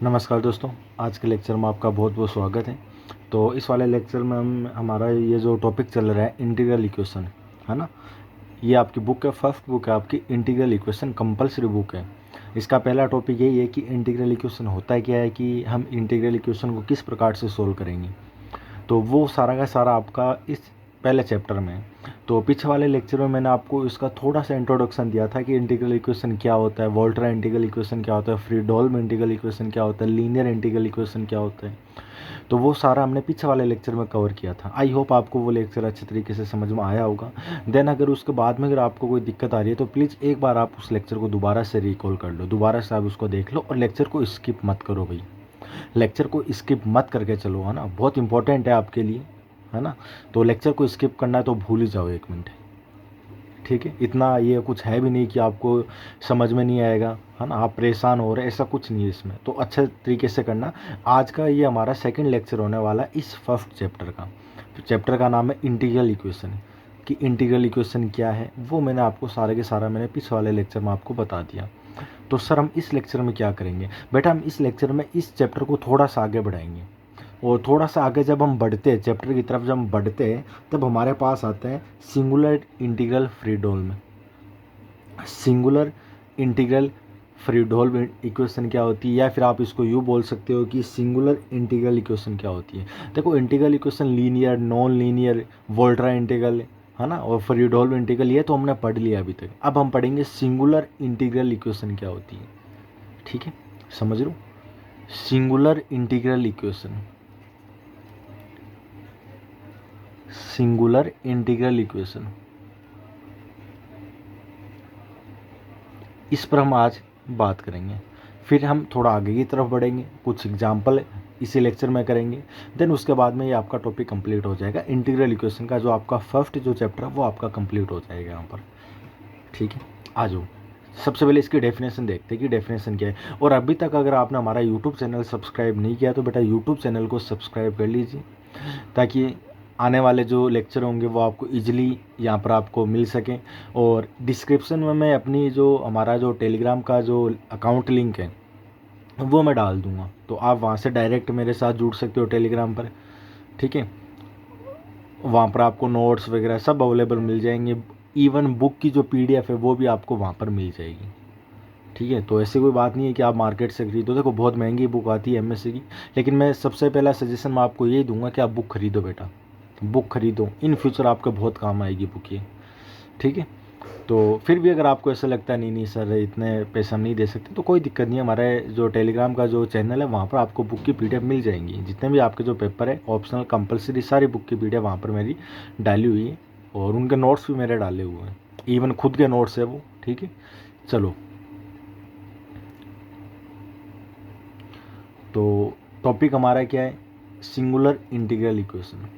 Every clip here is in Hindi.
नमस्कार दोस्तों, आज के लेक्चर में आपका बहुत बहुत स्वागत है। तो इस वाले लेक्चर में हम हमारा ये जो टॉपिक चल रहा है इंटीग्रल इक्वेशन, है ना। ये आपकी बुक है, फर्स्ट बुक है आपकी, इंटीग्रल इक्वेशन कंपलसरी बुक है। इसका पहला टॉपिक यही है कि इंटीग्रल इक्वेशन होता क्या है, कि हम इंटीग्रल इक्वेशन को किस प्रकार से सोल्व करेंगे। तो वो सारा का सारा आपका इस पहले चैप्टर में है। तो पीछे वाले लेक्चर में मैंने आपको इसका थोड़ा सा इंट्रोडक्शन दिया था कि इंटीग्रल इक्वेशन क्या होता है, वोल्टेरा इंटीग्रल इक्वेशन क्या होता है, फ्रीडोल्म इंटीग्रल इक्वेशन क्या होता है, लीनियर इंटीग्रल इक्वेशन क्या होता है। तो वो सारा हमने पीछे वाले लेक्चर में कवर किया था। आई होप आपको वो लेक्चर अच्छे तरीके से समझ में आया होगा। देन अगर उसके बाद में अगर आपको कोई दिक्कत आ रही है तो प्लीज़ एक बार आप उस लेक्चर को दोबारा से रिकॉल कर लो, दोबारा से आप उसको देख लो और लेक्चर को स्किप मत करो भाई। लेक्चर को स्किप मत करके चलो, है ना, बहुत इंपॉर्टेंट है आपके लिए, है ना। तो लेक्चर को स्किप करना है तो भूल ही जाओ 1 मिनट, ठीक है। इतना ये कुछ है भी नहीं कि आपको समझ में नहीं आएगा, है ना, आप परेशान हो रहे, ऐसा कुछ नहीं है इसमें। तो अच्छे तरीके से करना। आज का ये हमारा सेकंड लेक्चर होने वाला है इस फर्स्ट चैप्टर का। तो चैप्टर का नाम है इंटीग्रल इक्वेशन। कि इंटीग्रल इक्वेशन क्या है वो मैंने आपको सारे के सारा मैंने पिछले वाले लेक्चर में आपको बता दिया। तो सर हम इस लेक्चर में क्या करेंगे बेटा, हम इस लेक्चर में इस चैप्टर को थोड़ा सा आगे बढ़ाएंगे। और थोड़ा सा आगे जब हम बढ़ते हैं चैप्टर की तरफ, जब हम बढ़ते हैं तब हमारे पास आते हैं singular integral Fredholm. Singular integral Fredholm equation क्या होती है, या फिर आप इसको यूँ बोल सकते हो कि सिंगुलर इंटीग्रल इक्वेशन क्या होती है। देखो, integral equation linear, non linear, Volterra integral, है ना, और फ्रीडोल्म इंटीग्रल, ये तो हमने पढ़ लिया अभी तक। अब हम पढ़ेंगे सिंगुलर इंटीग्रल इक्वेशन क्या होती है, ठीक है। समझ लो, singular integral equation, singular integral equation, इस पर हम आज बात करेंगे। फिर हम थोड़ा आगे की तरफ बढ़ेंगे, कुछ एग्जाम्पल इसी लेक्चर में करेंगे। देन उसके बाद में ये आपका टॉपिक कंप्लीट हो जाएगा। इंटीग्रल इक्वेशन का जो आपका फर्स्ट जो चैप्टर है वो आपका कंप्लीट हो जाएगा यहाँ पर, ठीक है। आ जाओ, सबसे पहले इसकी डेफिनेशन देखते हैं कि डेफिनेशन क्या है। और अभी तक अगर आपने हमारा यूट्यूब चैनल सब्सक्राइब नहीं किया तो बेटा यूट्यूब चैनल को सब्सक्राइब कर लीजिए, ताकि आने वाले जो लेक्चर होंगे वो आपको इजीली यहाँ पर आपको मिल सकें। और डिस्क्रिप्शन में मैं अपनी जो हमारा जो टेलीग्राम का जो अकाउंट लिंक है वो मैं डाल दूँगा, तो आप वहाँ से डायरेक्ट मेरे साथ जुड़ सकते हो टेलीग्राम पर, ठीक है। वहाँ पर आपको नोट्स वगैरह सब अवेलेबल मिल जाएंगे। इवन बुक की जो पीडीएफ है वो भी आपको वहाँ पर मिल जाएगी, ठीक है। तो ऐसी कोई बात नहीं है कि आप मार्केट से खरीदो, देखो बहुत महंगी बुक आती है एमएससी की। लेकिन मैं सबसे पहला सजेशन मैं आपको यही दूंगा कि आप बुक खरीदो बेटा, बुक खरीदो, इन फ्यूचर आपके बहुत काम आएगी बुक ये, ठीक है। तो फिर भी अगर आपको ऐसा लगता है नहीं नहीं सर इतने पैसे हम नहीं दे सकते, तो कोई दिक्कत नहीं है। हमारे जो टेलीग्राम का जो चैनल है वहाँ पर आपको बुक की पीडीएफ मिल जाएंगी। जितने भी आपके जो पेपर है ऑप्शनल कंपलसरी, सारी बुक की पीडीएफ वहाँ पर मेरी डाली हुई है, और उनके नोट्स भी मेरे डाले हुए हैं, इवन खुद के नोट्स है वो, ठीक है। चलो, तो टॉपिक हमारा क्या है, singular integral equation,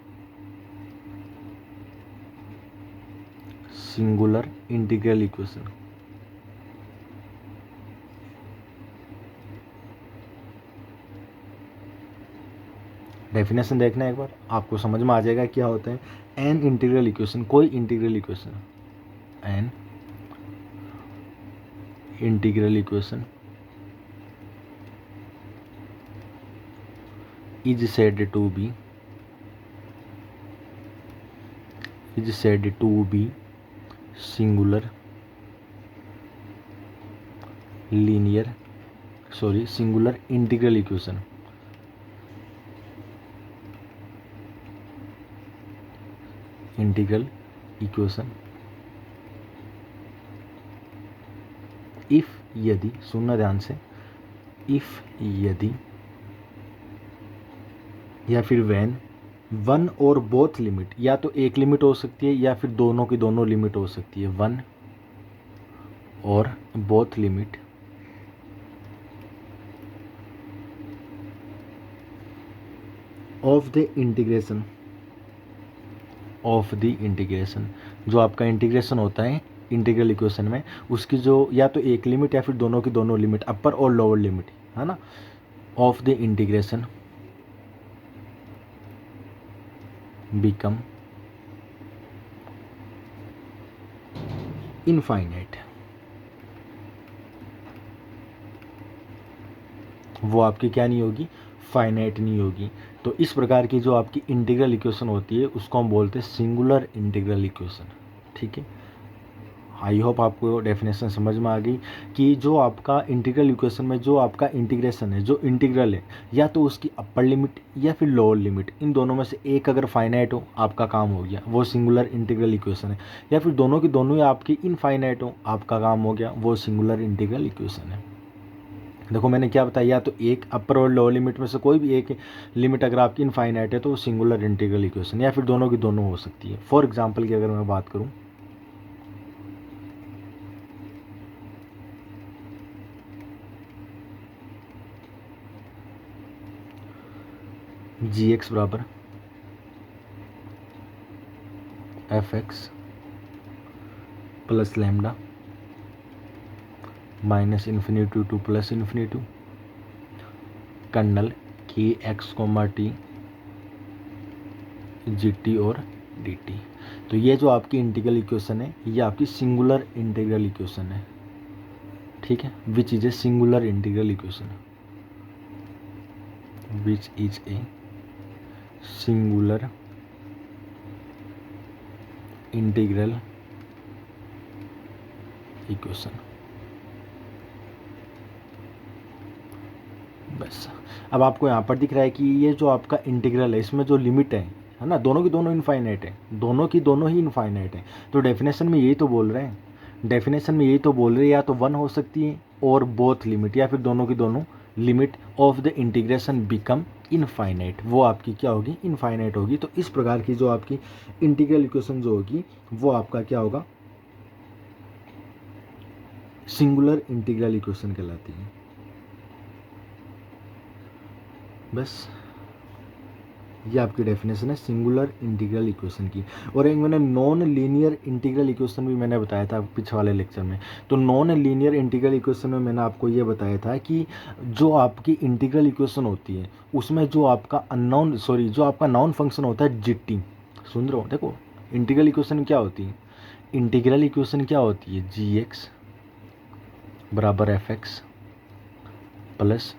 singular integral equation. Definition देखना एक बार, आपको समझ में आ जाएगा क्या होता है। एन इंटीग्रल इक्वेशन, कोई integral equation, an integral equation is said to be, is said to be singular linear, sorry, singular integral equation, integral equation if, यदि, सुनना ध्यान से, इफ यदि, या फिर when one or both limit, या तो एक लिमिट हो सकती है या फिर दोनों की दोनों लिमिट हो सकती है, one or both limit of the integration, of the integration, जो आपका इंटीग्रेशन होता है इंटीग्रल इक्वेशन में, उसकी जो या तो एक लिमिट या फिर दोनों की दोनों लिमिट, अपर और लोअर लिमिट, है ना, of the integration become infinite, वो आपकी क्या नहीं होगी, फाइनाइट नहीं होगी। तो इस प्रकार की जो आपकी इंटीग्रल इक्वेशन होती है उसको हम बोलते हैं सिंगुलर इंटीग्रल इक्वेशन। ठीक है, आई होप आपको डेफिनेशन समझ में आ गई कि जो आपका इंटीग्रल इक्वेशन में जो आपका इंटीग्रेशन है, जो इंटीग्रल है, या तो उसकी अपर लिमिट या फिर लोअर लिमिट, इन दोनों में से एक अगर फाइनाइट हो आपका काम हो गया, वो सिंगुलर इंटीग्रल इक्वेशन है। या फिर दोनों की दोनों ही आपकी इनफाइनाइट हो, आपका काम हो गया, वो सिंगुलर इंटीग्रल इक्वेशन है। देखो मैंने क्या बताया, या तो एक अपर और लोअर लिमिट में से कोई भी एक लिमिट अगर आपकी इनफाइनाइट है तो वो सिंगुलर इंटीग्रल इक्वेशन, या फिर दोनों की दोनों हो सकती है। फॉर एग्जाम्पल की अगर मैं बात करूँ, जी एक्स बराबर f x plus lambda minus infinity to plus infinity kernel के x comma t g t और डी टी। तो ये जो आपकी इंटीग्रल इक्वेशन है ये आपकी सिंगुलर इंटीग्रल इक्वेशन है। ठीक है, which is a singular integral equation, which is a singular integral equation. बस अब आपको यहाँ पर दिख रहा है कि ये जो आपका इंटीग्रल है इसमें जो लिमिट है ना, दोनों की दोनों इनफाइनाइट है, दोनों की दोनों ही इनफाइनाइट है। तो डेफिनेशन में यही तो बोल रहे हैं, डेफिनेशन में यही तो बोल रहे हैं, या तो वन हो सकती है और बोथ लिमिट, या फिर दोनों की दोनों limit of the integration become infinite, वो आपकी क्या होगी, इनफाइनाइट होगी। तो इस प्रकार की जो आपकी इंटीग्रल इक्वेशन जो होगी वो आपका क्या होगा, सिंगुलर इंटीग्रल इक्वेशन कहलाती है। बस ये आपकी डेफिनेशन है सिंगुलर इंटीग्रल इक्वेशन की। और एक मैंने नॉन लीनियर इंटीग्रल इक्वेशन भी मैंने बताया था पिछले वाले लेक्चर में। तो नॉन लीनियर इंटीग्रल इक्वेशन में मैंने आपको ये बताया था कि जो आपकी इंटीग्रल इक्वेशन होती है उसमें जो आपका अननोन जो आपका नॉन फंक्शन होता है जीटी, सुन रहे हो, देखो इंटीग्रल इक्वेशन क्या होती है, इंटीग्रल इक्वेशन क्या होती है, जी एक्स बराबर f x plus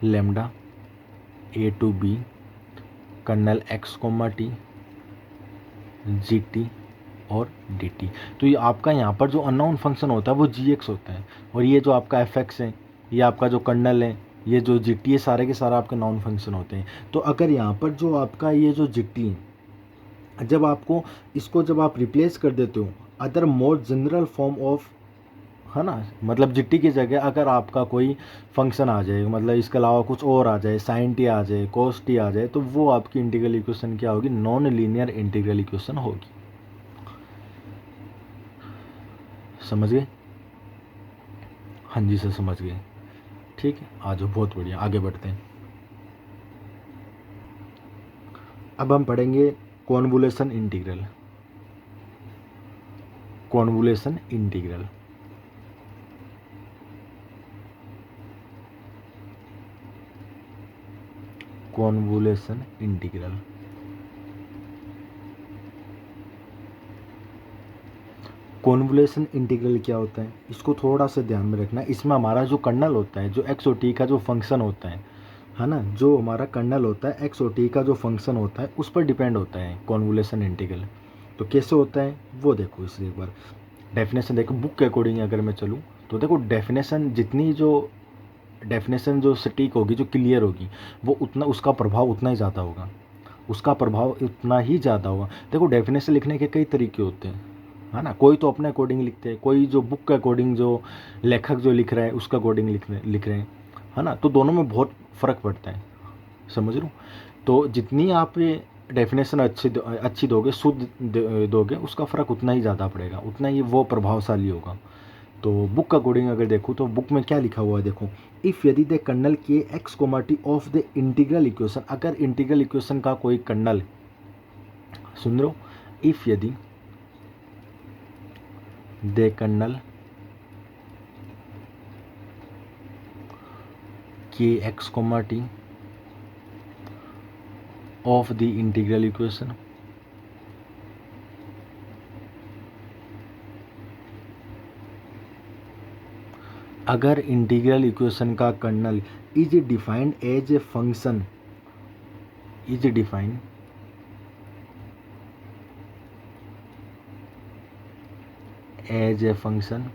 lambda a to b kernel x comma t g t और डी टी। तो ये आपका यहाँ पर जो अननोन फंक्शन होता है वो जी एक्स होता है, और ये जो आपका एफ एक्स है, ये आपका जो कर्नल है, ये जो जी टी है, सारे के सारे आपके नॉन फंक्शन होते हैं। तो अगर यहाँ पर जो आपका ये जो जी टी है, जब आपको इसको जब आप रिप्लेस कर देते हो other more general form of, है ना, मतलब जिट्टी की जगह अगर आपका कोई फंक्शन आ जाए, मतलब इसके अलावा कुछ और आ जाए, साइन टी आ जाए, कोस टी आ जाए, तो वो आपकी इंटीग्रल इक्वेशन क्या होगी, नॉन लीनियर इंटीग्रल इक्वेशन होगी। समझ गए, हाँ जी सर समझ गए। ठीक है, आ जाओ, बहुत बढ़िया, आगे बढ़ते हैं। अब हम पढ़ेंगे convolution integral. Convolution integral, convolution integral. Convolution integral क्या होता है, इसको थोड़ा सा ध्यान में रखना। इसमें हमारा जो कर्नल होता है, जो एक्स और टी का जो फंक्शन होता है ना, जो हमारा कर्नल होता है एक्स और टी का जो फंक्शन होता है उस पर डिपेंड होता है कॉन्वोल्यूशन इंटीग्रल। तो कैसे होता है वो देखो, इसे एक बार डेफिनेशन देखो, बुक के अकॉर्डिंग अगर मैं चलूँ तो देखो डेफिनेशन जितनी जो डेफिनेशन जो सटीक होगी, जो क्लियर होगी, वो उतना उसका प्रभाव उतना ही ज़्यादा होगा, उसका प्रभाव उतना ही ज़्यादा होगा। देखो डेफिनेशन लिखने के कई तरीके होते हैं, है ना, कोई तो अपने अकॉर्डिंग लिखते हैं, कोई जो बुक के अकॉर्डिंग, जो लेखक जो लिख रहा है उसका अकॉर्डिंग लिख रहे हैं, है ना। तो दोनों में बहुत फ़र्क पड़ता है, समझ लो। तो जितनी आप डेफिनेशन अच्छी दोगे, शुद्ध दोगे, उसका फ़र्क उतना ही ज़्यादा पड़ेगा, उतना ही वो प्रभावशाली होगा। तो बुक का अकॉर्डिंग अगर देखो तो बुक में क्या लिखा हुआ है, देखो, इफ़ यदि द कर्नल के x comma t of the integral equation, अगर इंटीग्रल इक्वेशन का कोई कर्नल, सुन लो, इफ़ यदि द कर्नल के x comma t of the integral equation अगर इंटीग्रल इक्वेशन का kernel is defined as a function, is defined as a function,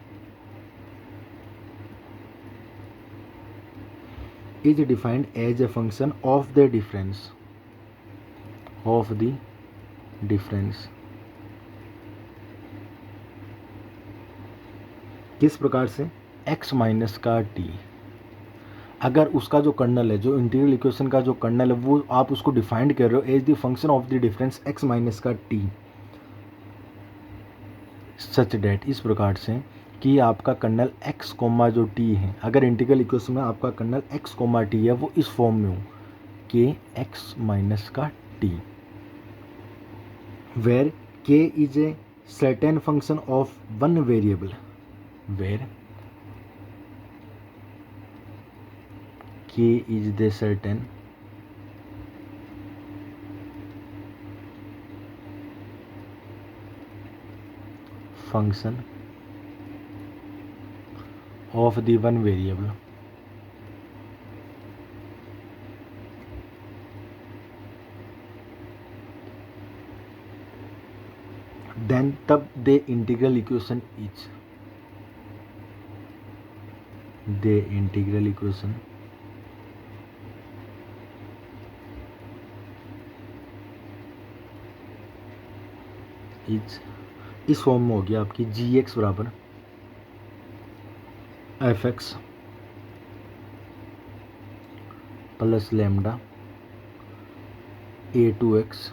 is defined as a function of the difference, of the difference, किस प्रकार से, x माइनस का t। अगर उसका जो कर्नल है, जो इंटीग्रल इक्वेशन का जो कर्नल है, वो आप उसको डिफाइंड कर रहे हो as the function of the difference x minus का t, सच डेट, इस प्रकार से कि आपका कर्नल x कोमा जो t है, अगर इंटीग्रल इक्वेशन में आपका कर्नल x कोमा t है, वो इस फॉर्म में हो कि x माइनस का t, where k is a certain function of one variable, where k is the certain function of the one variable, then तब the integral equation is, the integral equation is, इस फॉर्म में हो गया आपकी जी एक्स बराबर f x plus lambda a to x,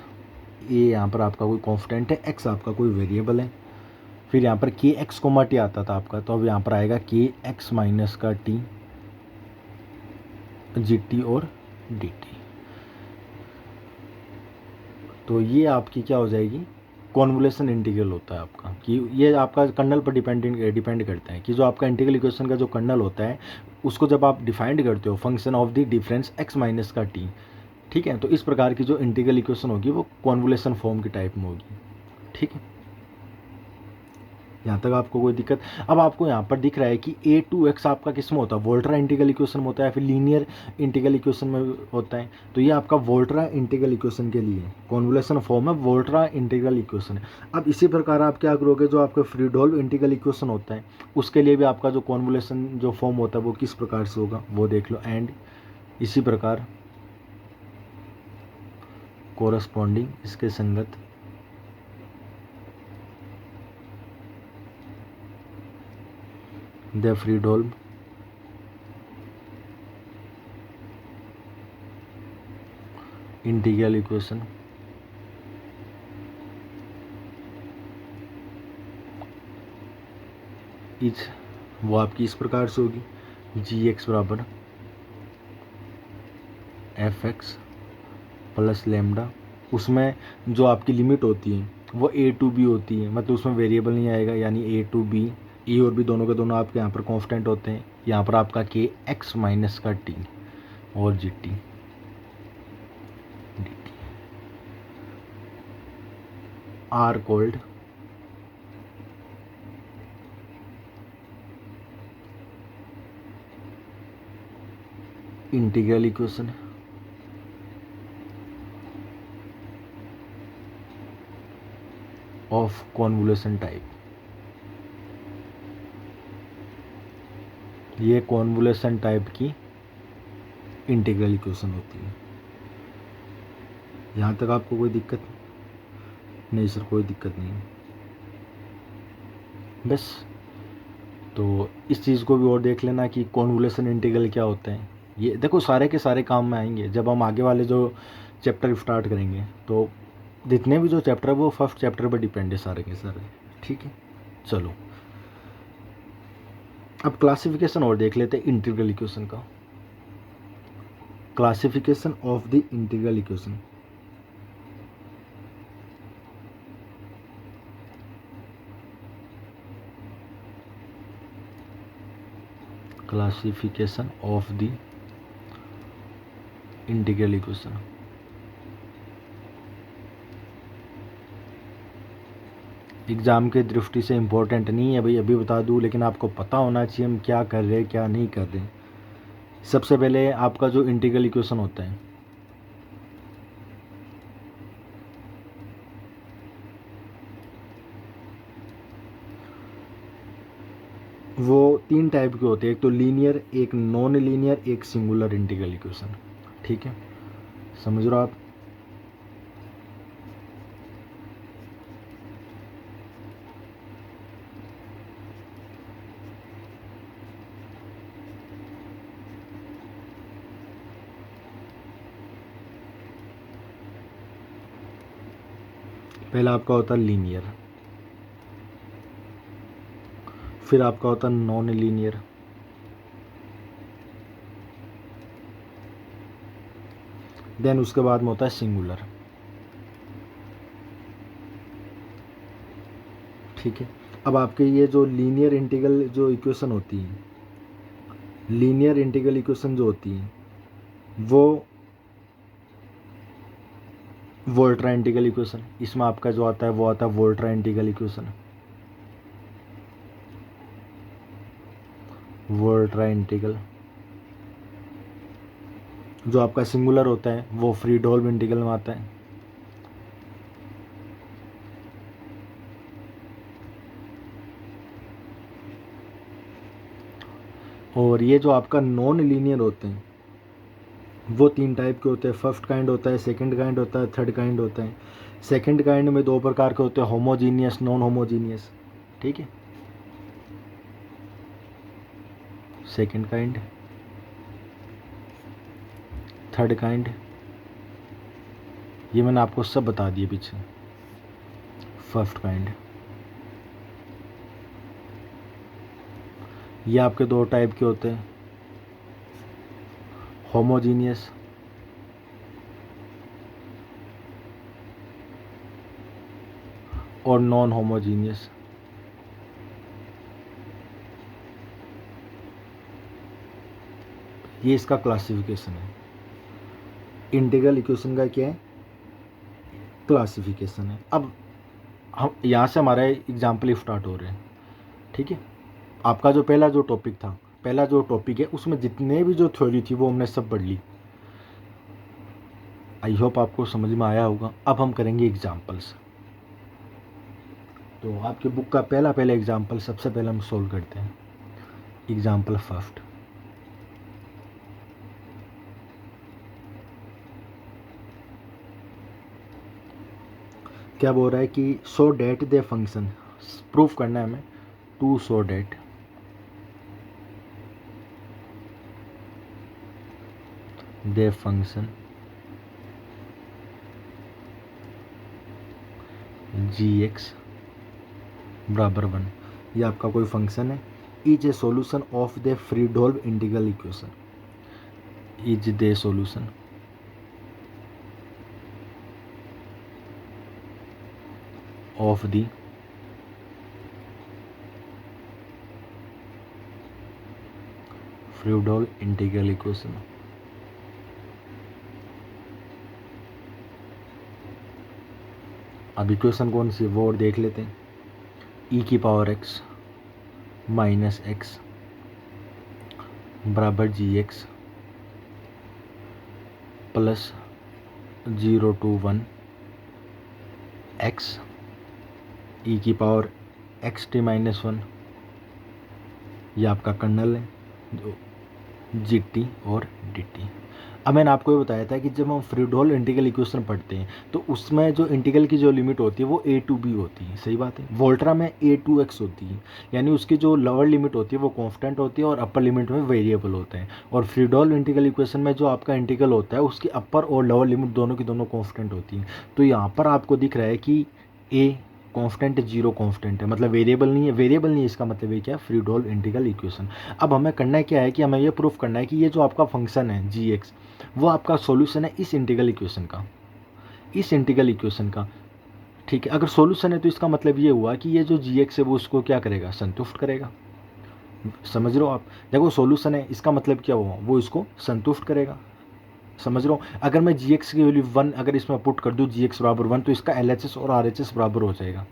a यहाँ पर आपका कोई कॉन्स्टेंट है, एक्स आपका कोई वेरिएबल है, फिर यहाँ पर के एक्स कोमा टी आता था आपका, तो अब यहाँ पर आएगा के एक्स माइनस का टी, जी टी और डी टी। तो ये आपकी क्या हो जाएगी, कॉन्वोल्यूशन इंटीग्रल होता है आपका, कि ये आपका कर्नल पर डिपेंड करता है कि जो आपका इंटीग्रल इक्वेशन का जो कर्नल होता है, उसको जब आप डिफाइंड करते हो function of the difference x minus का t, ठीक है, तो इस प्रकार की जो इंटीग्रल इक्वेशन होगी वो कॉन्वोल्यूशन फॉर्म की टाइप में होगी। ठीक है, यहाँ तक आपको कोई दिक्कत। अब आपको यहाँ पर दिख रहा है कि ए टू एक्स आपका किस में होता है, वोल्ट्रा इंटीग्रल इक्वेशन में होता है, फिर लीनियर इंटीग्रल इक्वेशन में होता है, तो ये आपका वोल्ट्रा इंटीग्रल इक्वेशन के लिए कॉन्वोल्यूशन फॉर्म है, वोल्ट्रा इंटीग्रल इक्वेशन है। अब इसी प्रकार आप क्या करोगे, जो आपका फ्रीडोल्फ इंटीग्रल इक्वेशन होता है, उसके लिए भी आपका जो कॉन्वोल्यूशन जो फॉर्म होता है वो किस प्रकार से होगा वो देख लो। एंड इसी प्रकार कोरस्पॉन्डिंग इसके संगत the Fredholm integral equation is, वो आपकी इस प्रकार से होगी जी एक्स बराबर एफ एक्स प्लस लेमडा, उसमें जो आपकी लिमिट होती है वो ए टू बी होती है, मतलब उसमें वेरिएबल नहीं आएगा, यानी ए टू बी, ए और बी दोनों के दोनों आपके यहाँ पर कांस्टेंट होते हैं, यहाँ पर आपका के एक्स माइनस का टी और G T D T R cold integral equation of convolution type. ये कॉन्वोल्यूशन टाइप की इंटीग्रल इक्वेशन होती है। यहाँ तक आपको कोई दिक्कत नहीं सर? कोई दिक्कत नहीं बस। तो इस चीज़ को भी और देख लेना कि कॉन्वोल्यूशन इंटीग्रल क्या होता है। ये देखो सारे के सारे काम में आएंगे जब हम आगे वाले जो चैप्टर स्टार्ट करेंगे, तो जितने भी जो चैप्टर है वो फर्स्ट चैप्टर पर डिपेंड है सारे के सारे। ठीक है, चलो अब क्लासिफिकेशन और देख लेते हैं इंटीग्रल इक्वेशन का। Classification of the integral equation. Classification of the integral equation. Exam की दृष्टि से इम्पोर्टेंट नहीं है भाई, अभी बता दूँ, लेकिन आपको पता होना चाहिए हम क्या कर रहे हैं क्या नहीं कर रहे। सबसे पहले आपका जो इंटीग्रल इक्वेशन होता है, वो 3 टाइप के होते हैं, एक तो लीनियर, एक नॉन लीनियर, एक सिंगुलर इंटीग्रल इक्वेशन। ठीक है, समझ रहे हो आप? पहला आपका होता है लीनियर, फिर आपका होता है नॉन लीनियर, देन उसके बाद में होता है सिंगुलर। ठीक है, अब आपके ये जो लीनियर इंटीग्रल जो इक्वेशन होती है, लीनियर इंटीग्रल इक्वेशन जो होती है वो वोल्ट्रा इंटीग्रल इक्वेशन, इसमें आपका जो आता है वो आता है Volterra integral equation. Volterra integral जो आपका सिंगुलर होता है वो फ्रीडहोल्म इंटीग्रल में आता है। और ये जो आपका नॉन लीनियर होते हैं वो 3 टाइप के होते हैं। फर्स्ट काइंड होता है, सेकंड काइंड होता है, थर्ड काइंड होता है। सेकंड काइंड में 2 प्रकार के होते हैं, होमोजीनियस, नॉन होमोजीनियस। ठीक है, सेकंड काइंड, थर्ड काइंड, ये मैंने आपको सब बता दिए पीछे। फर्स्ट काइंड, ये आपके 2 टाइप के होते हैं, होमोजीनियस और नॉन होमोजीनियस। ये इसका क्लासिफिकेशन है। इंटीग्रल इक्वेशन का क्या है? क्लासिफिकेशन है। अब हम यहाँ से हमारा एग्जाम्पल स्टार्ट हो रहे हैं। ठीक है, आपका जो पहला जो टॉपिक था, पहला जो टॉपिक है उसमें जितने भी जो थ्योरी थी वो हमने सब पढ़ ली। आई होप आपको समझ में आया होगा। अब हम करेंगे एग्जाम्पल्स। तो आपके बुक का पहला एग्जाम्पल सबसे पहले हम सोल्व करते हैं। एग्जाम्पल फर्स्ट, क्या बोल रहा है कि show that the function, proof करना है हमें, to show that the function g x बराबर 1, ये आपका कोई फंक्शन है, is a solution of the Fredholm integral equation, is the solution of the Fredholm integral equation. अब इक्वेशन कौन सी है वो और देख लेते हैं। ई की पावर एक्स माइनस एक्स बराबर जी x plus 0 to 1 x e की पावर एक्स टी माइनस 1, ये आपका कर्नल है, जी टी और डी टी। अब मैंने आपको ये बताया था कि जब हम फ्रीडहोल्म इंटीग्रल इक्वेशन पढ़ते हैं तो उसमें जो इंटीग्रल की जो लिमिट होती है वो a to b होती है। सही बात है। वोल्ट्रा में a to x होती है, यानी उसकी जो लोअर लिमिट होती है वो कांस्टेंट होती है और अपर लिमिट में वेरिएबल होते हैं। और फ्रीडहोल्म इंटीग्रल इक्वेशन में जो आपका इंटीग्रल होता है उसकी अपर और लोअर लिमिट दोनों की दोनों कांस्टेंट होती हैं। तो यहाँ पर आपको दिख रहा है कि a कांस्टेंट है, 0 कांस्टेंट है, मतलब वेरिएबल नहीं है। वेरिएबल नहीं है इसका मतलब ये क्या है? फ्रीडहोल्म इंटीग्रल इक्वेशन। अब हमें करना क्या है कि हमें ये प्रूफ करना है कि ये जो आपका फंक्शन है जी एक्स वो आपका सॉल्यूशन है इस इंटीग्रल इक्वेशन का, इस इंटीग्रल इक्वेशन का। ठीक है, अगर सॉल्यूशन है तो इसका मतलब ये हुआ कि ये जो जी एक्स है वो उसको क्या करेगा? संतुष्ट करेगा। समझ रहे हो आप? देखो सॉल्यूशन है इसका मतलब क्या हुआ? वो इसको संतुष्ट करेगा। समझ रहे हो? अगर मैं जी एक्स की वैल्यू 1 अगर इसमें पुट कर दूँ जी एक्स बराबर 1 तो इसका एल एच एस और आर एच एस बराबर हो जाएगा।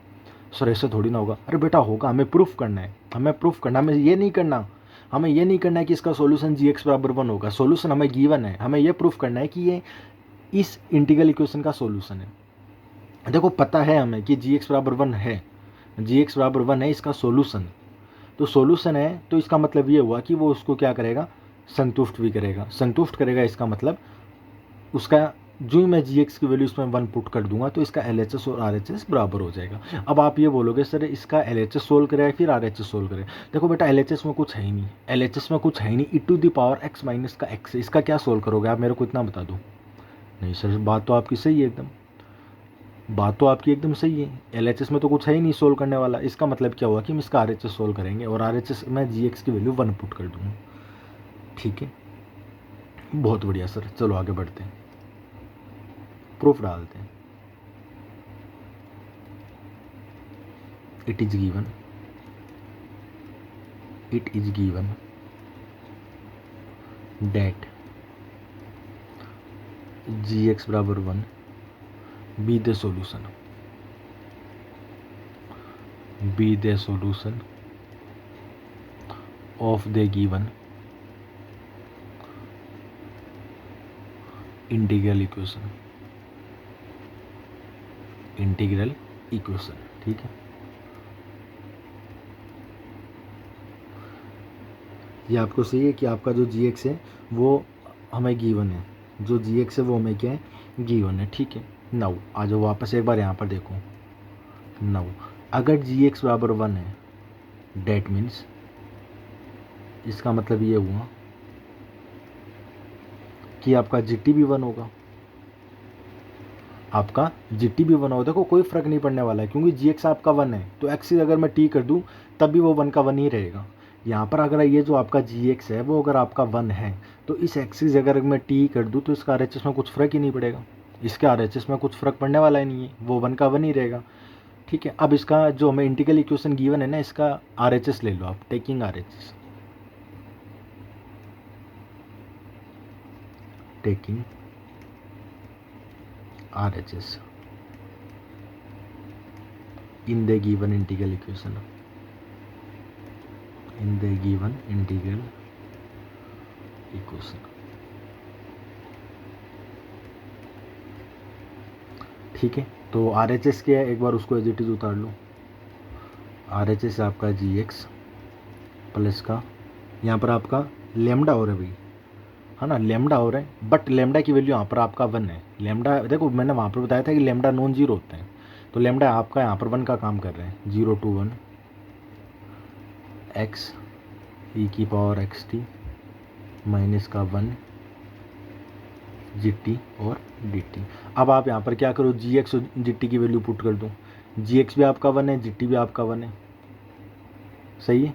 सर ऐसे थोड़ी ना होगा। अरे बेटा होगा, हमें प्रूफ करना है, हमें प्रूफ करना, हमें ये नहीं करना, हमें ये नहीं करना है कि इसका सॉल्यूशन जी एक्स बराबर 1 होगा। सॉल्यूशन हमें गिवन है, हमें ये प्रूफ करना है कि ये इस इंटीग्रल इक्वेशन का सॉल्यूशन है। देखो पता है हमें कि जी एक्स बराबर 1 है, जी एक्स बराबर 1 है इसका सॉल्यूशन। तो सॉल्यूशन है तो इसका मतलब ये हुआ कि वो उसको क्या करेगा, संतुष्ट भी करेगा। संतुष्ट करेगा इसका मतलब उसका जो ही मैं जी एक्स की वैल्यू इसमें 1 पुट कर दूंगा तो इसका एल एच एस और आर एच एस बराबर हो जाएगा। अब आप ये बोलोगे सर इसका एल एच एस सोल्व करें या फिर आर एच एस सोल्व करें। देखो बेटा एल एच एस में कुछ है ही नहीं, एल एच एस में कुछ है ही नहीं, e to the power x minus का एक्स है, इसका क्या सोल्व करोगे आप, मेरे को इतना बता दो। नहीं सर बात तो आपकी सही है एकदम, बात तो आपकी एकदम सही है, एल एच एस में तो कुछ है ही नहीं सोल्व करने वाला। इसका मतलब क्या हुआ कि हम इसका आर एच एस सोल्व करेंगे और आर एच एस में जी एक्स की वैल्यू 1 पुट कर दूँगा। ठीक है, बहुत बढ़िया सर, चलो आगे बढ़ते हैं, प्रूफ डालते हैं। It is given that gx बराबर 1 be the solution of the given integral equation। ठीक है, ये आपको सही है कि आपका जो जी एक्स है वो हमें गिवन है, जो जी एक्स है वो हमें क्या है, गिवन है। ठीक है, नाउ आ जाओ वापस एक बार यहाँ पर देखो। नाउ अगर जी एक्स बराबर 1 है डेट मीन्स इसका मतलब ये हुआ कि आपका जी टी भी 1 होगा, आपका जी टी भी 1 होगा। देखो कोई फर्क नहीं पड़ने वाला है क्योंकि जी एक्स आपका 1 है तो एक्स अगर मैं टी कर दूँ तब भी वो 1 का 1 ही रहेगा। यहाँ पर अगर ये जो आपका जी एक्स है वो अगर आपका 1 है तो इस एक्सिस अगर मैं टी कर दूँ तो इसका आर एच एस में कुछ फ़र्क ही नहीं पड़ेगा, इसके आर एच एस में कुछ फ़र्क पड़ने वाला ही नहीं है, वो 1 का 1 ही रहेगा। ठीक है, अब इसका जो हमें इंटीग्रल इक्वेशन गिवन है ना, इसका आर एच एस ले लो आप, taking R H S, taking R H S in the given integral equation, ठीक है, तो आर एच एस क्या है, एक बार उसको एज इट इज उतार लो। आर एच एस आपका जी एक्स प्लस का, यहाँ पर आपका लेमडा हो रहा है भाई, है ना, लेमडा हो रहा है, बट लेमडा की वैल्यू यहाँ पर आपका 1 है। लेमडा देखो मैंने वहाँ पर बताया था कि लेमडा नॉन जीरो होते हैं, तो लेमडा आपका यहाँ पर 1 का काम कर रहे हैं, 0 to 1 एक्स ई की पावर एक्स टी माइनस का 1 जी टी और डी टी। अब आप यहाँ पर क्या करो, जी एक्स और जी टी की वैल्यू पुट कर दो, जी एक्स भी आपका 1 है, जी टी भी आपका 1 है, सही है।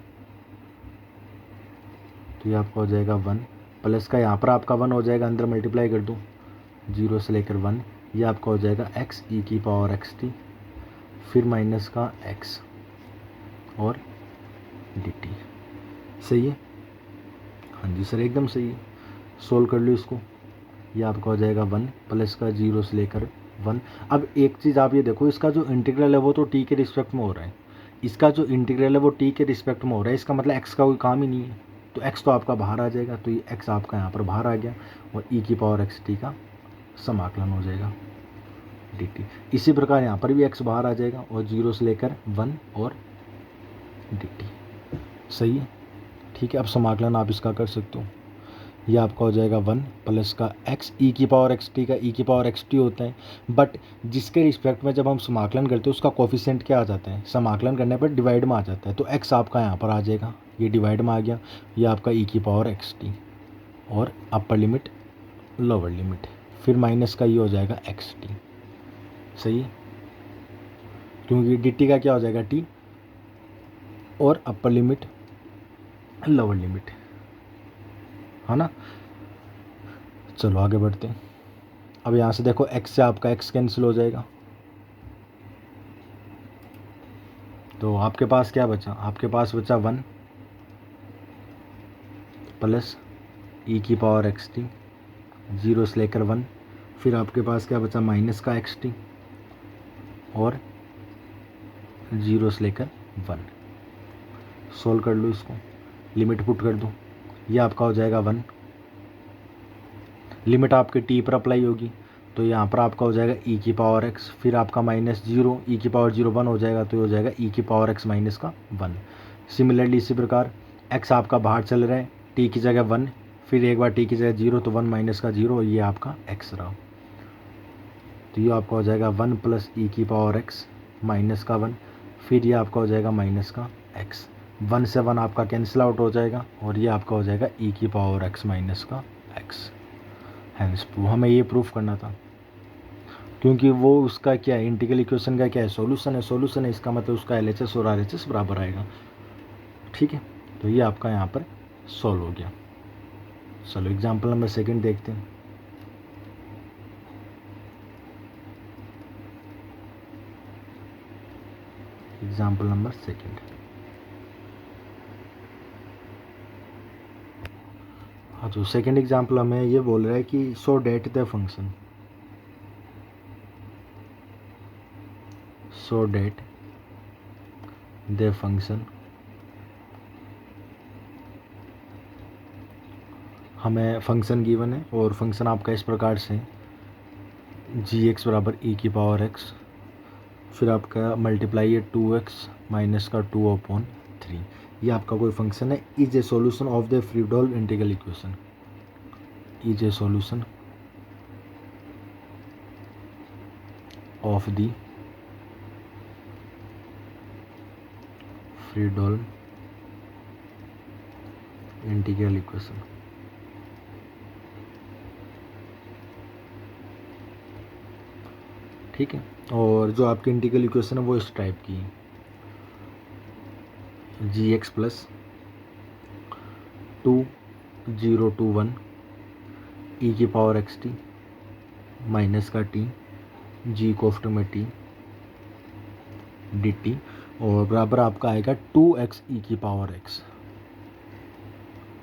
तो ये आपका हो जाएगा 1 प्लस का यहाँ पर आपका 1 हो जाएगा, अंदर मल्टीप्लाई कर दूँ 0 से लेकर 1, ये आपका हो जाएगा एक्स ई की पावर एक्स टी, फिर माइनस का एक्स और डी टी। सही है, हाँ जी सर एकदम सही है, सोल्व कर लो इसको, ये आपका हो जाएगा 1 प्लस का 0 से लेकर 1। अब एक चीज़ आप ये देखो, इसका जो इंटीग्रल है वो तो टी के रिस्पेक्ट में हो रहा है, इसका जो इंटीग्रल है वो टी के रिस्पेक्ट में हो रहा है, इसका मतलब एक्स का कोई काम ही नहीं है, तो एक्स तो आपका बाहर आ जाएगा, तो ये एक्स आपका यहाँ पर बाहर आ गया और ई की पावर एक्स टी का समाकलन हो जाएगा डी टी। इसी प्रकार यहाँ पर भी एक्स बाहर आ जाएगा और 0 से लेकर 1 और डी टी। सही है, ठीक है, अब समाकलन आप इसका कर सकते हो, ये आपका हो जाएगा 1 प्लस का एक्स ई की पावर एक्स टी का ई की पावर एक्स टी होता है, बट जिसके रिस्पेक्ट में जब हम समाकलन करते हैं उसका कोफिशिएंट क्या आ जाता है, समाकलन करने पर डिवाइड में आ जाता है, तो एक्स आपका यहाँ पर आ जाएगा, ये डिवाइड में आ गया, ये आपका ई की पावर एक्स टी और अपर लिमिट लोअर लिमिट, फिर माइनस का ये हो जाएगा एक्स टी। सही है, क्योंकि डी टी का क्या हो जाएगा टी और अपर लिमिट लोअर लिमिट, है ना। चलो आगे बढ़ते हैं, अब यहाँ से देखो x से आपका x कैंसिल हो जाएगा, तो आपके पास क्या बचा, आपके पास बचा 1 प्लस ई की पावर एक्स टी 0 से लेकर 1, फिर आपके पास क्या बचा माइनस का एक्स टी और 0 से लेकर 1। सोल्व कर लो इसको, लिमिट पुट कर दो, ये आपका हो जाएगा 1। लिमिट आपके t पर अप्लाई होगी तो यहाँ पर आपका हो जाएगा e की पावर x, फिर आपका -0 e की पावर 0 1 हो जाएगा तो ये हो जाएगा e की पावर x माइनस का 1। सिमिलरली इसी प्रकार x आपका बाहर चल रहा है, t की जगह 1, फिर एक बार t की जगह 0 तो 1 माइनस का 0, ये आपका x रहा। तो ये आपका हो जाएगा 1 प्लस e की पावर x माइनस का 1, फिर ये आपका हो जाएगा माइनस का x। 1 से 1 आपका कैंसिल आउट हो जाएगा और ये आपका हो जाएगा e की पावर x माइनस का x। हैंस प्रूफ, हमें ये प्रूफ करना था क्योंकि वो उसका क्या है, इंटीग्रल इक्वेशन का क्या है, सॉल्यूशन है। सॉल्यूशन है इसका मतलब उसका LHS और RHS बराबर आएगा। ठीक है, तो ये आपका यहाँ पर सॉल्व हो गया। चलो एग्जाम्पल नंबर 2 देखते हैं। एग्जाम्पल नंबर 2, हाँ तो सेकेंड एग्जाम्पल हमें ये बोल रहा है कि show that the function, show that the function, हमें फंक्शन गिवन है और फंक्शन आपका इस प्रकार से gx बराबर e की पावर x, फिर आपका मल्टीप्लाई है 2x माइनस का 2/3, ये आपका कोई फंक्शन है। Is a solution of the Fredholm integral equation, is a solution of the Fredholm integral equation. ठीक है, और जो आपकी इंटीग्रल इक्वेशन है वो इस टाइप की है, gx प्लस 2 0 to 1 e की पावर xt माइनस का t g कोफ्ट में t dt और बराबर आपका आएगा 2x e की पावर x,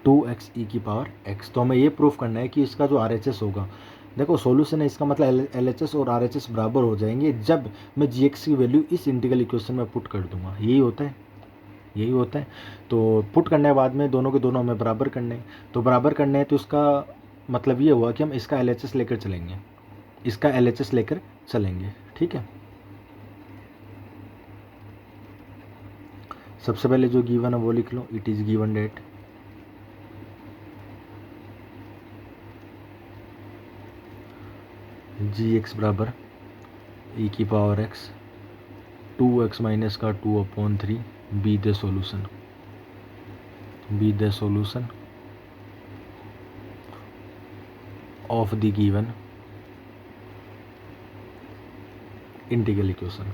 2x e की पावर x। तो हमें ये प्रूफ करना है कि इसका जो RHS होगा, देखो सॉल्यूशन है इसका मतलब LHS और RHS बराबर हो जाएंगे जब मैं gx की वैल्यू इस इंटीग्रल इक्वेशन में पुट कर दूंगा। यही होता है, यही होता है। तो पुट करने के बाद में दोनों के दोनों हमें बराबर करने हैं, तो बराबर करने हैं तो इसका मतलब ये हुआ कि हम इसका LHS लेकर चलेंगे, इसका LHS लेकर चलेंगे। ठीक है, सबसे पहले जो गिवन है वो लिख लो, it is given that gx बराबर e की पावर x 2x माइनस का 2/3 be the solution, be the solution of the given integral equation.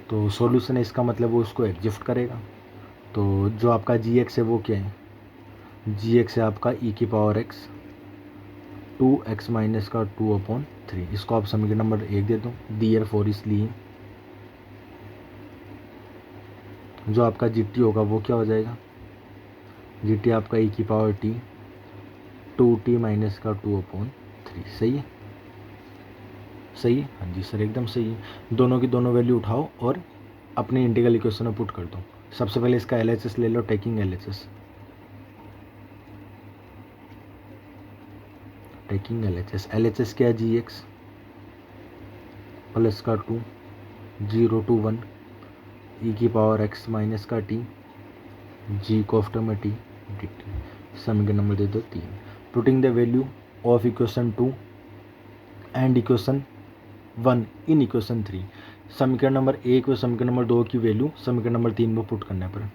तो सॉल्यूशन है इसका मतलब वो उसको एग्जिस्ट करेगा। तो जो आपका gx है वो क्या है, gx है आपका e की पावर x 2x माइनस का 2/3, इसको आप समीकरण नंबर 1 दे दो, दियर फॉर इसलिए जो आपका gt होगा वो क्या हो जाएगा, gt आपका e की पावर t 2t माइनस का 2/3। सही है, सही है, हाँ जी सर एकदम सही है। दोनों की दोनों वैल्यू उठाओ और अपने इंटीग्रल इक्वेशन में पुट कर दो। सबसे पहले इसका LHS ले लो, taking LHS, taking LHS, LHS क्या है gx प्लस का 2 0 to 1 e की पावर x माइनस का t g कोफ्ट में t dt। समीकरण नंबर दे दो 3, putting the value of equation 2 and equation 1 in equation 3। समीकरण नंबर 1 व समीकरण नंबर 2 की वैल्यू समीकरण नंबर 3 में पुट करने पर